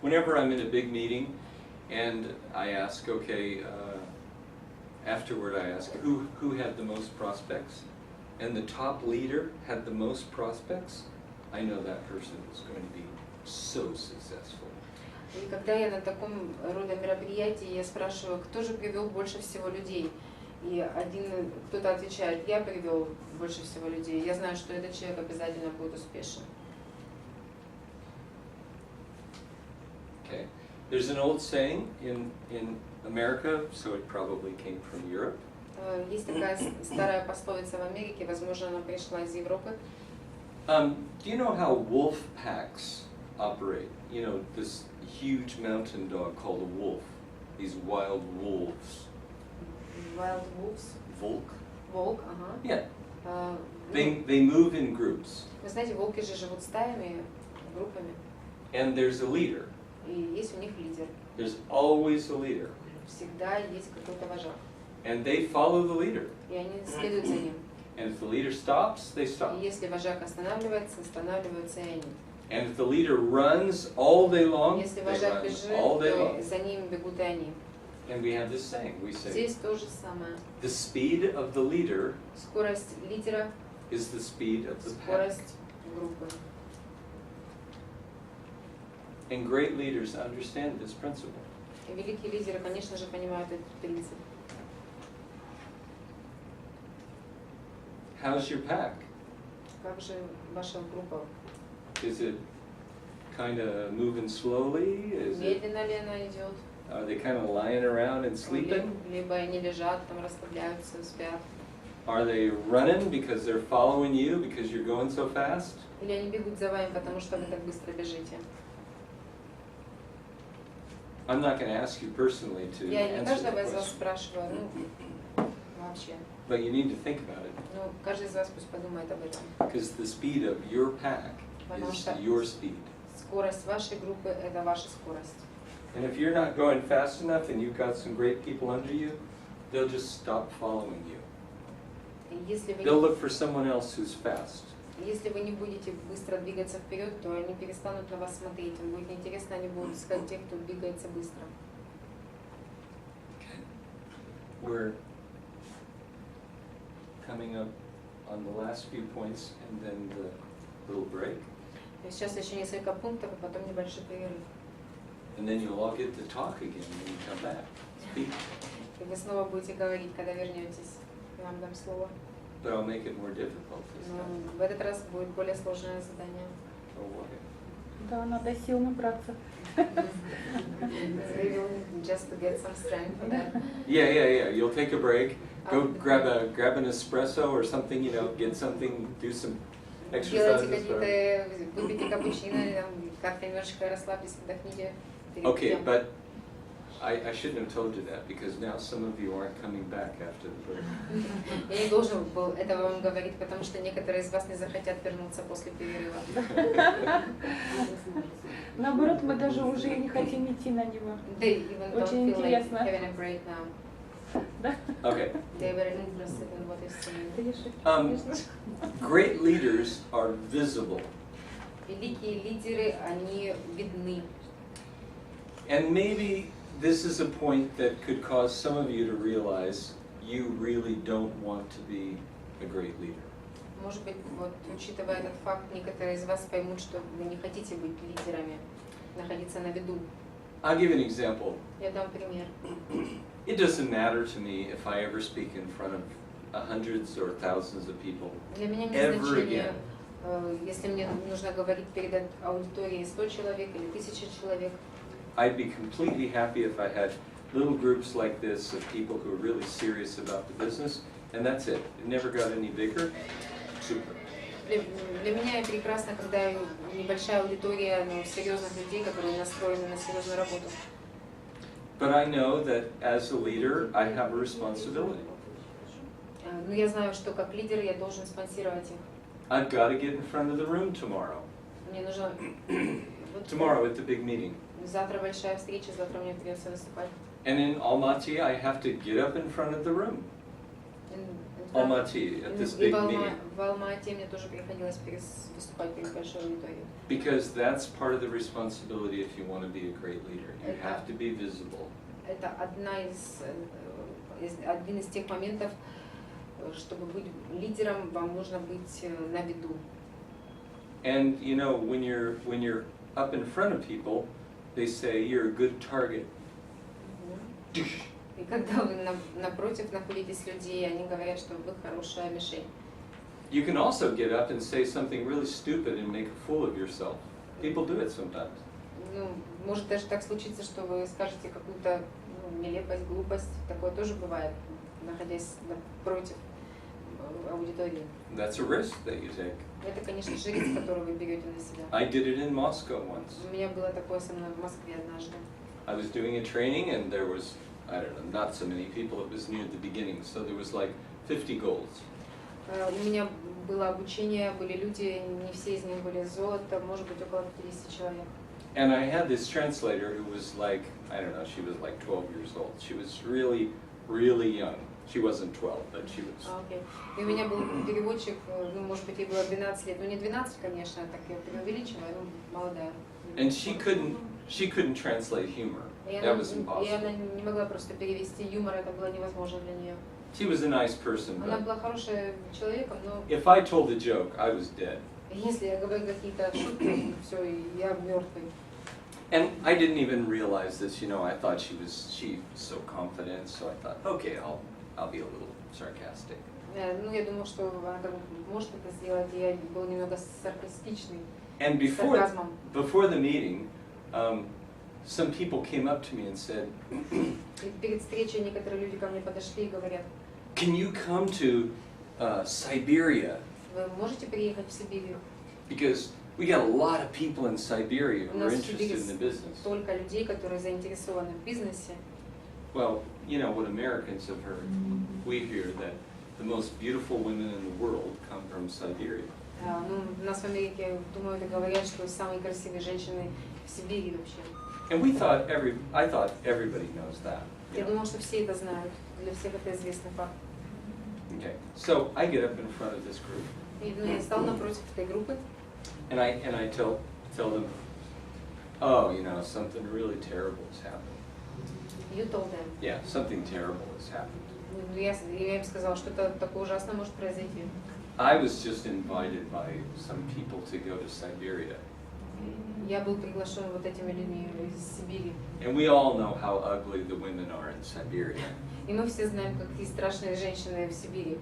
Whenever I'm in a big meeting and I ask, okay, afterward I ask, who had the most prospects? And the top leader had the most prospects, I know that person is going to be so successful. И когда я на таком роде мероприятии, я спрашиваю, кто же привел больше всего людей? И кто-то отвечает, я привел больше всего людей. Я знаю, что этот человек обязательно будет успешен. Okay. There's an old saying in America, so it probably came from Europe. Есть такая старая пословица в Америке, возможно, она пришла из Европы. Do you know how wolf packs operate? You know, this huge mountain dog called a wolf. These wild wolves. Wild wolves? Volk? Волк, ага. Yeah. They move in groups. Вы знаете, волки же живут стаями, группами. And there's a leader. И есть у них лидер. There's always a leader. Всегда есть какой-то вожак. And they follow the leader. И они следуют за ним. And if the leader stops, they stop. И если вожак останавливается, останавливаются и они. And if the leader runs all day long, Если they вожак run бежит, all day то long. за ним бегут и они. And we have this saying, we say, Здесь то же самое. the speed of the leader Скорость лидера, is the speed of the pack. скорость группы. And great leaders understand this principle. И великие лидеры, конечно же, понимают этот принцип. How's your pack? Как же ваша группа? Is it kind of moving slowly? Is it, Медленно ли она идет? are they kind of lying around and sleeping? Либо они лежат, там расслабляются, спят. Are they running because they're following you because you're going so fast? Или они бегут за вами, потому что вы так быстро бежите. I'm not going to ask you personally to Я не answer каждого the из вас question, спрашиваю, вообще. but you need to think about it Ну, каждый из вас пусть подумает об этом. because the speed of your pack Потому is что your speed. скорость вашей группы – это ваша скорость. And if you're not going fast enough and you've got some great people under you, they'll just stop following you. И если вы, They'll look for someone else who's fast. если вы не будете быстро двигаться вперед, то они перестанут на вас смотреть. Им будет неинтересно, они будут искать тех, кто двигается быстро. We're coming up on the last few points and then the little break. Сейчас еще несколько пунктов, а потом небольшой перерыв. And then you'll all get to talk again when you come back. Speak. И вы снова будете говорить, когда вернетесь. Я вам дам слово. But I'll make it more difficult this Но time. в этот раз будет более сложное задание. Oh, why? Да, надо сил набраться. Just to get some strength for that. Yeah. You'll take a break. Go grab an espresso or something, you know, get something, do some Делайте exercises. Or... какие-то, выпейте капучино, или там как-то немножечко расслабьтесь, отдохните. перед Okay, тем. but I shouldn't have told you that because now some of you aren't coming back after the break. Я не должен был этого вам говорить, потому что некоторые из вас не захотят вернуться после перерыва. Наоборот, мы даже уже не хотим идти на него. They even don't Очень feel like интересно. having a break now. Okay. They're very interested in what is saying. Great leaders are visible. Великие лидеры, они видны. And maybe this is a point that could cause some of you to realize you really don't want to be a great leader. Может быть, вот, учитывая этот факт, некоторые из вас поймут, что вы не хотите быть лидерами, находиться на виду. I'll give you an example. Я дам пример. It doesn't matter to me if I ever speak in front of hundreds or thousands of people Для меня не ever значение, again. если мне нужно говорить перед аудиторией 100 человек или 1000 человек. I'd be completely happy if I had little groups like this of people who are really serious about the business, and that's it. It never got any bigger. Super. Для меня прекрасно, когда небольшая аудитория серьезных людей, которые настроены на серьезную работу. But I know that as a leader, I have a responsibility. Но я знаю, что как лидер я должен спонсировать их. I've got to get in front of the room tomorrow. Мне нужно... Tomorrow at the big meeting. Завтра большая встреча, завтра мне придется выступать. And in Almaty, I have to get up in front of the room. Almaty, at this big meeting. В Алмате мне тоже приходилось выступать перед большой аудиторией. Because that's part of the responsibility if you want to be a great leader. You have to be visible. Это один из тех моментов, чтобы быть лидером, вам нужно быть на виду. And you know, when you're up in front of people, they say you're a good target. И когда вы напротив находитесь людей, они говорят, что вы хорошая мишень. You can also get up and say something really stupid and make a fool of yourself. People do it sometimes. Ну, может даже так случиться, что вы скажете какую-то нелепость, глупость. Такое тоже бывает, находясь напротив аудитории. That's a risk that you take. Это, конечно же, риск, который вы берете на себя. I did it in Moscow once. У меня было такое со мной в Москве однажды. I was doing a training and there was, I don't know, not so many people. It was near the beginning, so there was like 50 goals. У меня было обучение, были люди, не все из них были золото, может быть, около 50 человек. And I had this translator who was like, I don't know, she was like 12 years old. She was really, really young. She wasn't 12, but she was. Окей. И у меня был переводчик, ну, может быть, ей было 12 лет, ну, не 12, конечно, так я преувеличиваю, но молодая. And she couldn't translate humor. И That was она impossible. не могла просто перевести юмор, это было невозможно для нее. She was a nice person, Она but была хорошим человеком, но if I told a joke, I was dead. если я говорю какие-то шутки, все, я мертвый. And I didn't even realize this, you know, I thought she was so confident, so I thought, okay, I'll be a little sarcastic. Ну, я думала, что она как бы может это сделать, и я был немного саркастичный. And с сарказмом. before the meeting, some people came up to me and said, И перед встречей некоторые люди ко мне подошли и говорят, can you come to Siberia? вы можете приехать в Сибирь? Because we got a lot of people in Siberia У who are нас в interested Сибири in the business. столько людей, которые заинтересованы в бизнесе. Well, you know what Americans have heard. We hear that the most beautiful women in the world come from Siberia. Ну, у нас в Америке думают и говорят, что самые красивые женщины в Сибири вообще. And I thought everybody knows that. you Я know. думала, что все это знают, для всех это известный факт. Okay, so I get up in front of this group И я стал напротив этой группы, and I tell them, oh, you know, something really terrible has happened. you told them. Yeah, something terrible has happened. Я им сказала, что это такое ужасное может произойти. I was just invited by some people to go to Siberia. Я был приглашен вот этими людьми из Сибири. And we all know how ugly the women are in Siberia. И мы все знаем, какие страшные женщины в Сибири.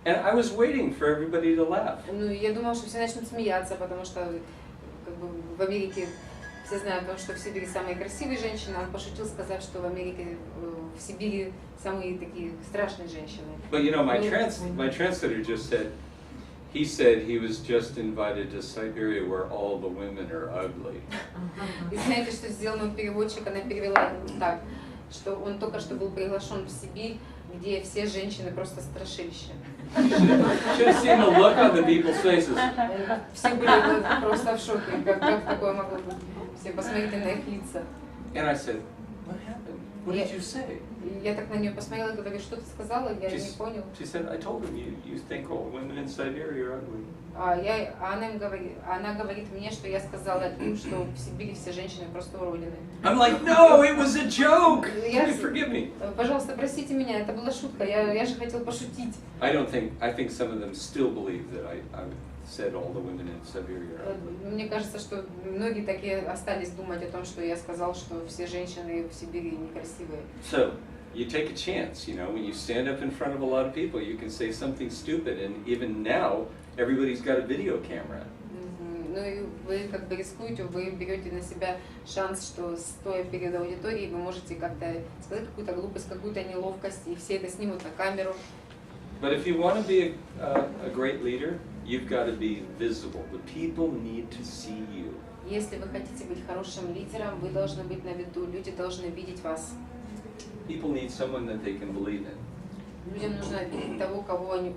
And I was waiting for everybody to laugh. Ну, я думала, что все начнут смеяться, потому что как бы, в Америке все знают, что в Сибири самые красивые женщины. Он пошутил, сказав, что в Америке, в Сибири самые такие страшные женщины. But you know, my translator just said, he said he was just invited to Siberia where all the women are ugly. И знаете, что сделал мой переводчик? Она перевела так, что он только что был приглашен в Сибирь, где все женщины просто страшилища. Should have seen the look on the people's faces. Все были просто в шоке, как такое могло быть. Все посмотрите на их лица. And I said, what happened? What did you say? Я так на нее посмотрела и говорю, что ты сказала? Я не понял. She said, I told him you think all women in Siberia are ugly. Она говорит мне, что я сказала им, что в Сибири все женщины просто уродины. I'm like, no, it was a joke. Please forgive me. Пожалуйста, простите меня, это была шутка. Я же хотел пошутить. I think some of them still believe that I said all the women in Siberia are ugly. Мне кажется, что многие такие остались думать о том, что я сказал, что все женщины в Сибири некрасивые. So you take a chance, you know, when you stand up in front of a lot of people, you can say something stupid, and even now, everybody's got a video camera. Ну и вы как бы рискуете, вы берете на себя шанс, что стоя перед аудиторией, вы можете как-то сказать какую-то глупость, какую-то неловкость, и все это снимут на камеру. But if you want to be a great leader, you've got to be visible. The people need to see you. Если вы хотите быть хорошим лидером, вы должны быть на виду, люди должны видеть вас. People need someone that they can believe in. Людям нужно видеть того, кому они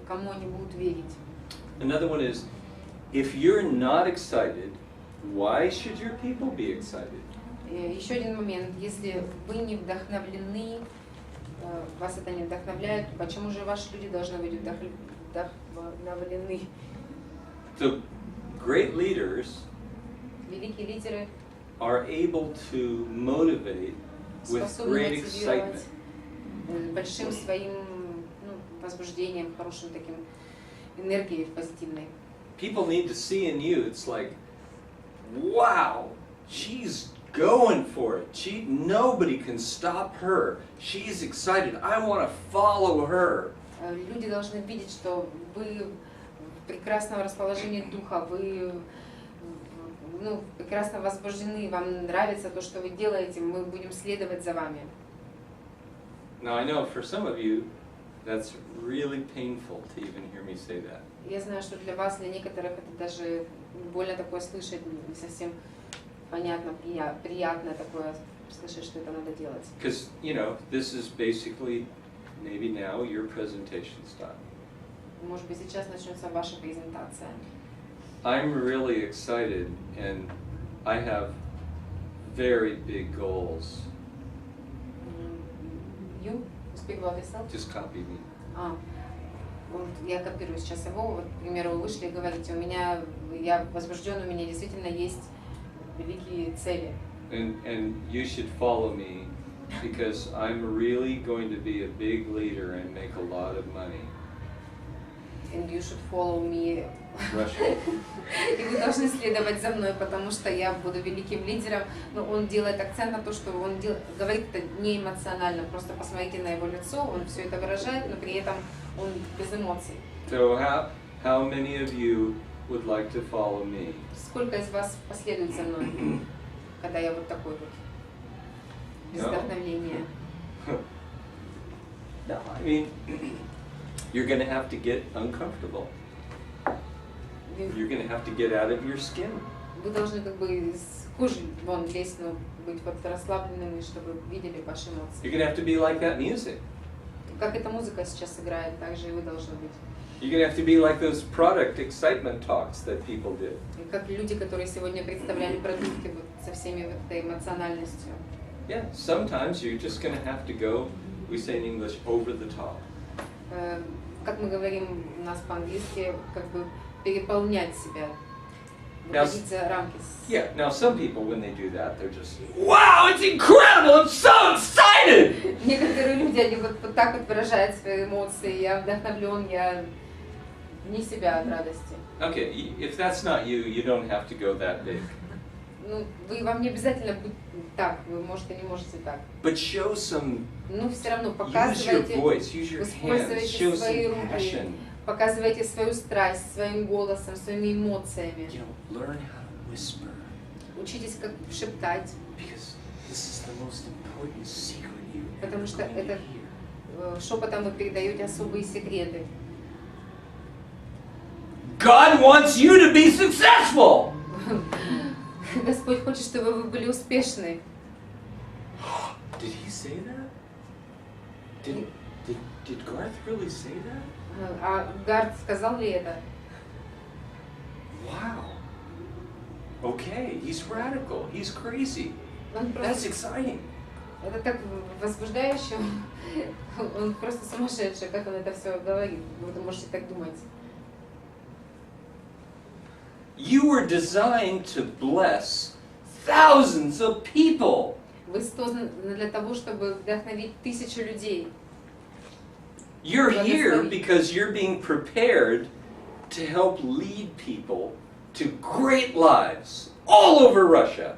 будут верить. Another one is, if you're not excited, why should your people be excited? Еще один момент, если вы не вдохновлены, вас это не вдохновляет, почему же ваши люди должны быть вдохновлены? So, great leaders Великие лидеры are able to motivate with способны great мотивировать excitement. большим своим возбуждением, хорошим таким энергией позитивной. People need to see in you, it's like, wow, she's going for it. Nobody can stop her. She's excited. I want to follow her. Люди должны видеть, что вы в прекрасном расположении духа, вы прекрасно возбуждены, вам нравится то, что вы делаете, мы будем следовать за вами. Now I know for some of you, that's really painful to even hear me say that. Я знаю, что для вас, для некоторых, это даже больно такое слышать, не совсем понятно, приятно такое слышать, что это надо делать. Because, you know, this is basically, maybe now, your presentation's done. Может быть, сейчас начнется ваша презентация. I'm really excited, and I have very big goals. You? speak about yourself? Just copy me. Вот я копирую сейчас его. Вот, к примеру, вы вышли и говорите, я возбужден, у меня действительно есть великие цели. And you should follow me because I'm really going to be a big leader and make a lot of money. And you should follow me. Russia. И вы должны следовать за мной, потому что я буду великим лидером. Но он делает акцент на то, что он говорит это не эмоционально. Просто посмотрите на его лицо, он все это выражает, но при этом он без эмоций. So how many of you would like to follow me? Сколько из вас последует за мной, когда я вот такой вот, без вдохновения? No, I mean, you're going to have to get uncomfortable. You're going to have to get out of your skin. Вы должны как бы из кожи вон лезть, но быть вот расслабленными, чтобы видели ваши эмоции. You're going to have to be like that music. Как эта музыка сейчас играет, так же и вы должны быть. You're going to have to be like those product excitement talks that people did. И как люди, которые сегодня представляли продукты вот со всеми вот этой эмоциональностью. Yeah, sometimes you're just going to have to go, we say in English, over the top. Как мы говорим у нас по-английски, как бы переполнять себя, выходить за рамки. Yeah, now some people, when they do that, they're just, wow, it's incredible, I'm so excited! Некоторые люди, они вот так вот выражают свои эмоции, я вдохновлен, я вне себя от радости. Okay, if that's not you, you don't have to go that big. Ну, вам не обязательно быть так, вы, может, и не можете так. But show some, но все равно use your показывайте, voice, use your hands, show используйте свои some руки, passion. показывайте свою страсть, своим голосом, своими эмоциями. You know, learn how to whisper. Учитесь, как шептать. Because this is the most important secret you Потому что это шепотом вы передаете особые секреты. God wants you to be successful. Господь хочет, чтобы вы были успешны. Did he say that? Did Garth really say that? А Гарт сказал ли это? Wow. Okay, he's radical. He's crazy. That's exciting. Это так возбуждающе. Он просто сумасшедший, как он это все говорит. Вы можете так думать. You were designed to bless thousands of people. Вы созданы для того, чтобы вдохновить тысячу людей. You're here because you're being prepared to help lead people to great lives all over Russia.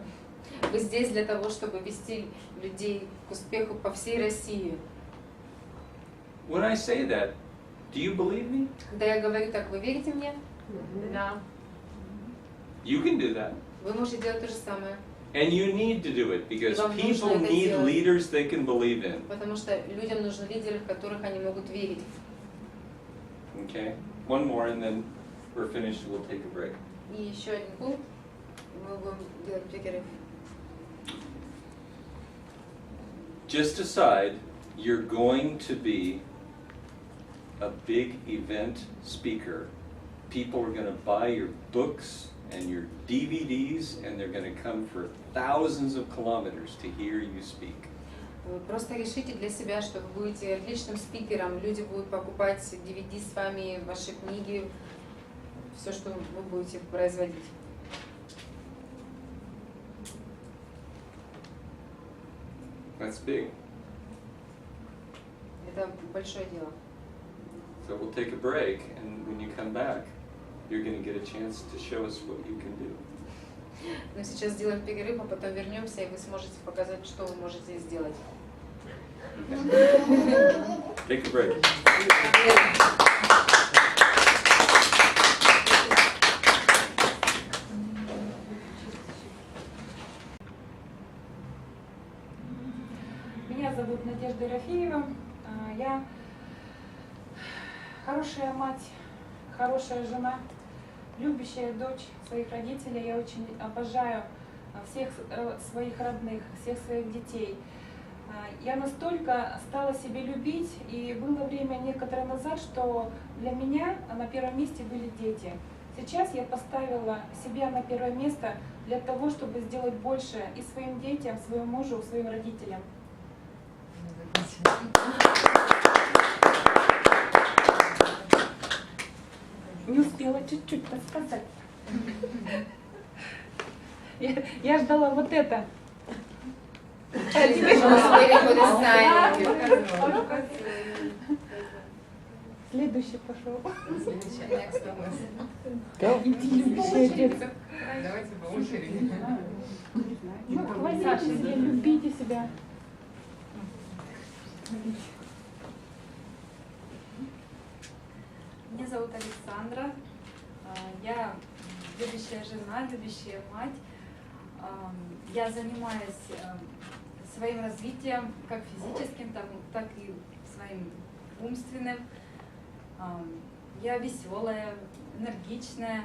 Вы здесь для того, чтобы вести людей к успеху по всей России. When I say that, do you believe me? Когда я говорю так, вы верите мне? Да. You can do that. Вы можете делать то же самое. And you need to do it because people need leaders they can believe in. Потому что людям нужны лидеры, в которых они могут верить. Okay? One more and then we're finished. We'll take a break. И еще один пункт. Мы будем делать перерыв. Just decide you're going to be a big event speaker. People are going to buy your books and your DVDs, and they're going to come for thousands of kilometers to hear you speak. Просто решите для себя, что вы будете отличным спикером, люди будут покупать DVD с вами, ваши книги, все, что вы будете производить. That's big. Это большое дело. So we'll take a break, and when you come back, you're going to get a chance to show us what you can do. Но сейчас сделаем перерыв, а потом вернемся, и вы сможете показать, что вы можете сделать. Take a break. Меня зовут Надежда Ерофеева. Я хорошая мать, хорошая жена, любящая дочь своих родителей. Я очень обожаю всех своих родных, всех своих детей. Я настолько стала себе любить, и было время некоторое назад, что для меня на первом месте были дети. Сейчас я поставила себя на первое место для того, чтобы сделать больше и своим детям, своему мужу, своим родителям. не успела чуть-чуть рассказать. Я ждала вот это. Следующий пошел. Давайте по очереди. Ну, хватит, любите себя. Меня зовут Александра. Я любящая жена, любящая мать. Я занимаюсь своим развитием, как физическим, так и своим умственным. Я веселая, энергичная.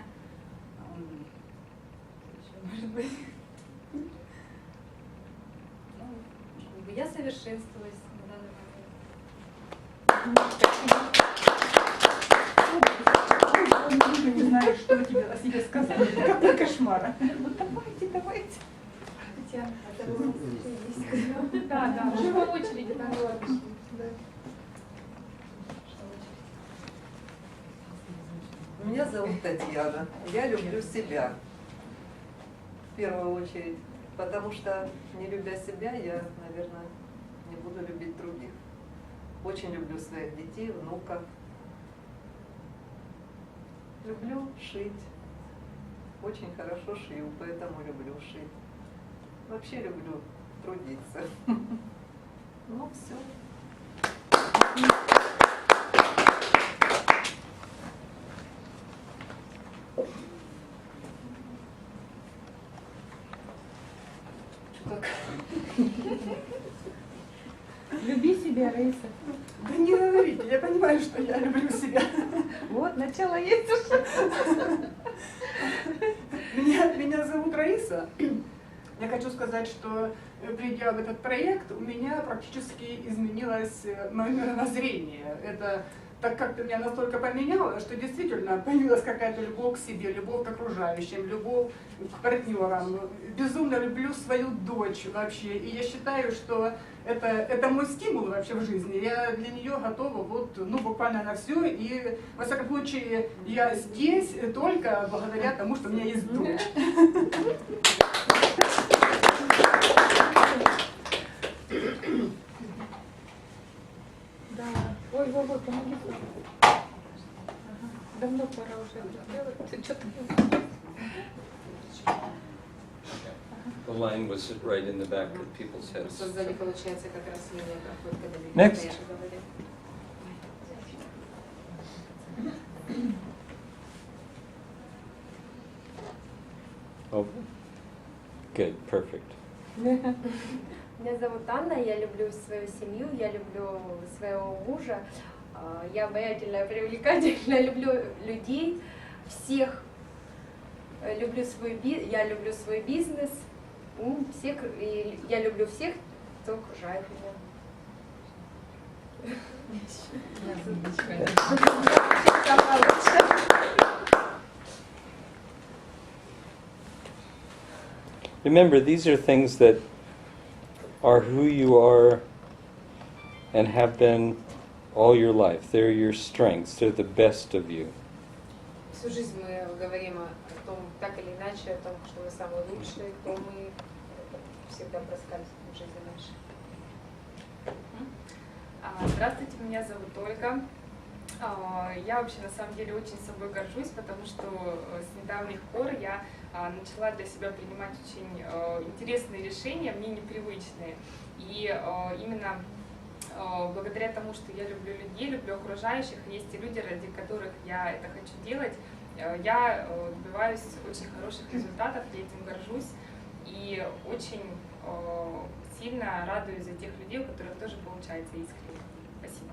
Может быть. Ну, я совершенствуюсь на данный момент. Не знаю, что тебе о себе сказать. Какой кошмар. Вот давайте. Татьяна, Да, уже по очереди там было. Меня зовут Татьяна. Я люблю себя. В первую очередь. Потому что, не любя себя, я, наверное, не буду любить других. Очень люблю своих детей, внуков. Люблю шить. Очень хорошо шью, поэтому люблю шить. Вообще люблю трудиться. Ну, все. Люби себя, Раиса. Да не говорите, я понимаю, что я люблю себя. Вот, начало есть уже. Меня зовут Раиса. Я хочу сказать, что придя в этот проект, у меня практически изменилось мое мировоззрение. Это так как-то меня настолько поменяло, что действительно появилась какая-то любовь к себе, любовь к окружающим, любовь к партнерам. Безумно люблю свою дочь вообще. И я считаю, что это мой стимул вообще в жизни. Я для нее готова буквально на все. И, во всяком случае, я здесь только благодаря тому, что у меня есть дочь. Да. Ой, помоги. Давно пора уже это сделать. Ты что-то... The line was right in the back of people's heads. Сзади получается как раз линия проходит, когда люди Next. говорят. Oh, good, perfect. Меня зовут Анна, я люблю свою семью, я люблю своего мужа, я обаятельная, привлекательная, люблю людей, всех, я люблю свой бизнес, и я люблю всех, кто окружает меня. Remember, these are things that are who you are and have been all your life. They're your strengths. They're the best of you. Всю жизнь мы говорим о том, так или иначе, о том, что мы самые лучшие, кто мы, всегда проскальзывает в жизни нашей. Здравствуйте, меня зовут Ольга. Я вообще на самом деле очень собой горжусь, потому что с недавних пор я начала для себя принимать очень интересные решения, мне непривычные. И именно благодаря тому, что я люблю людей, люблю окружающих, есть и люди, ради которых я это хочу делать, я добиваюсь очень хороших результатов, я этим горжусь и очень сильно радуюсь за тех людей, у которых тоже получается искренне. Спасибо.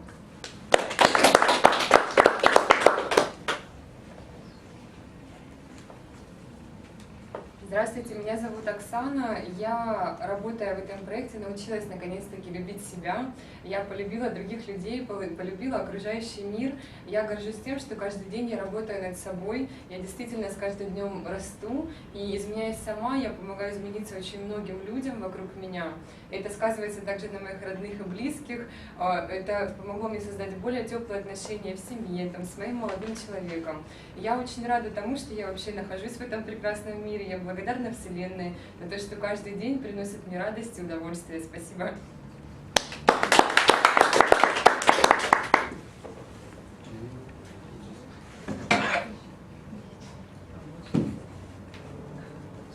Здравствуйте, меня зовут Оксана. Я, работая в этом проекте, научилась наконец-таки любить себя. Я полюбила других людей, полюбила окружающий мир. Я горжусь тем, что каждый день я работаю над собой. Я действительно с каждым днем расту. И изменяясь сама, я помогаю измениться очень многим людям вокруг меня. Это сказывается также на моих родных и близких. Это помогло мне создать более теплые отношения в семье, с моим молодым человеком. Я очень рада тому, что я вообще нахожусь в этом прекрасном мире. Я благодарна Вселенной за то, что каждый день приносит мне радость и удовольствие. Спасибо.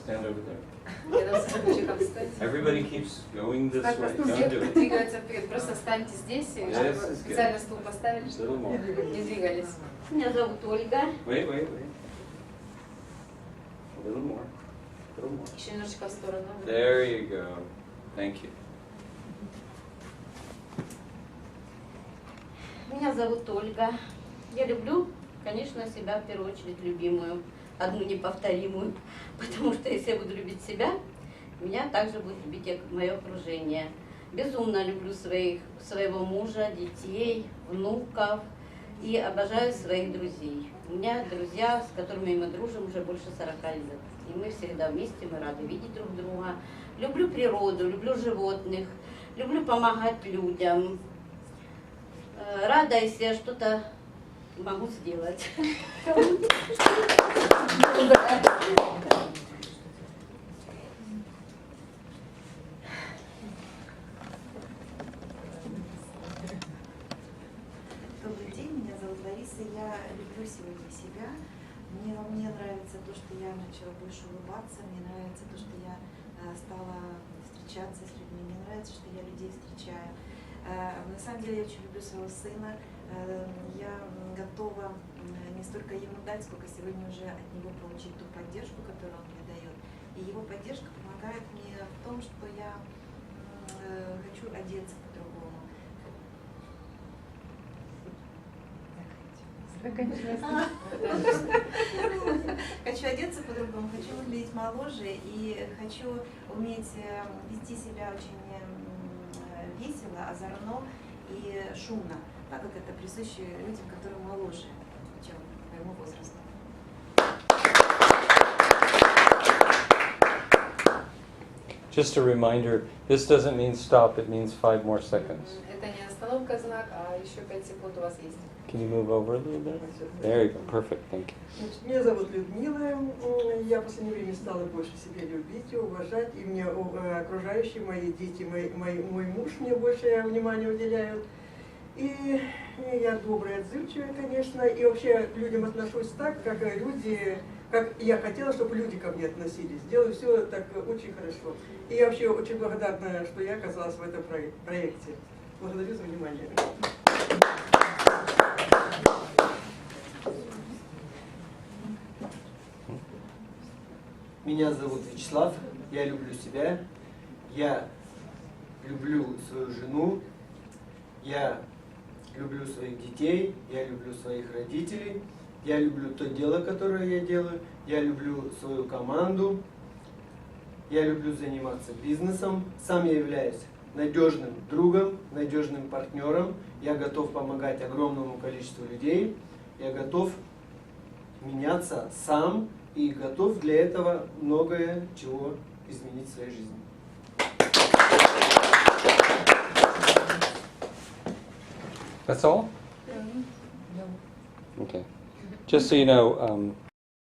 Stand over there. Everybody keeps going this way. Don't do it. Двигаются вперед. Просто встаньте здесь, и Yes, чтобы it's специально good. стул поставили, Just a little more. чтобы не двигались. Меня зовут Ольга. Wait, wait, wait. A little more. A little more. Еще немножечко в сторону. There you go. Thank you. Меня зовут Ольга. Я люблю, конечно, себя в первую очередь любимую, одну неповторимую, потому что если я буду любить себя, меня также будет любить мое окружение. Безумно люблю своего мужа, детей, внуков и обожаю своих друзей. У меня друзья, с которыми мы дружим уже больше 40 лет. И мы всегда вместе, мы рады видеть друг друга. Люблю природу, люблю животных, люблю помогать людям. Рада, если я что-то могу сделать. Добрый день, меня зовут Лариса. Я люблю сегодня себя. Мне нравится то, что я начала больше улыбаться. Мне нравится то, что я стала встречаться с людьми. Мне нравится, что я людей встречаю. На самом деле я очень люблю своего сына. Я готова не столько ему дать, сколько сегодня уже от него получить ту поддержку, которую он мне дает. И его поддержка помогает мне в том, что я хочу одеться по-другому. Хочу одеться по-другому, хочу выглядеть моложе и хочу уметь вести себя очень весело, озорно и шумно, так как это присуще людям, которые моложе, чем по моему возрасту. Just a reminder, this doesn't mean stop, it means 5 more seconds. Это не остановка знак, а еще 5 секунд у вас есть. Can you move over a little bit? There you go, perfect, thank you. Меня зовут Людмила. Я в последнее время стала больше себя любить и уважать. И мне окружающие, мои дети, мой муж мне больше внимания уделяют. И я добрая, отзывчивая, конечно. И вообще к людям отношусь так, как я хотела, чтобы люди ко мне относились. Делаю все так очень хорошо. И я вообще очень благодарна, что я оказалась в этом проекте. Благодарю за внимание. Меня зовут Вячеслав, я люблю себя, я люблю свою жену, я люблю своих детей, я люблю своих родителей, я люблю то дело, которое я делаю, я люблю свою команду, я люблю заниматься бизнесом, сам я являюсь надежным другом, надежным партнером, я готов помогать огромному количеству людей, я готов меняться сам и готов для этого многое чего изменить в своей жизни. That's all? Okay. Just so you know,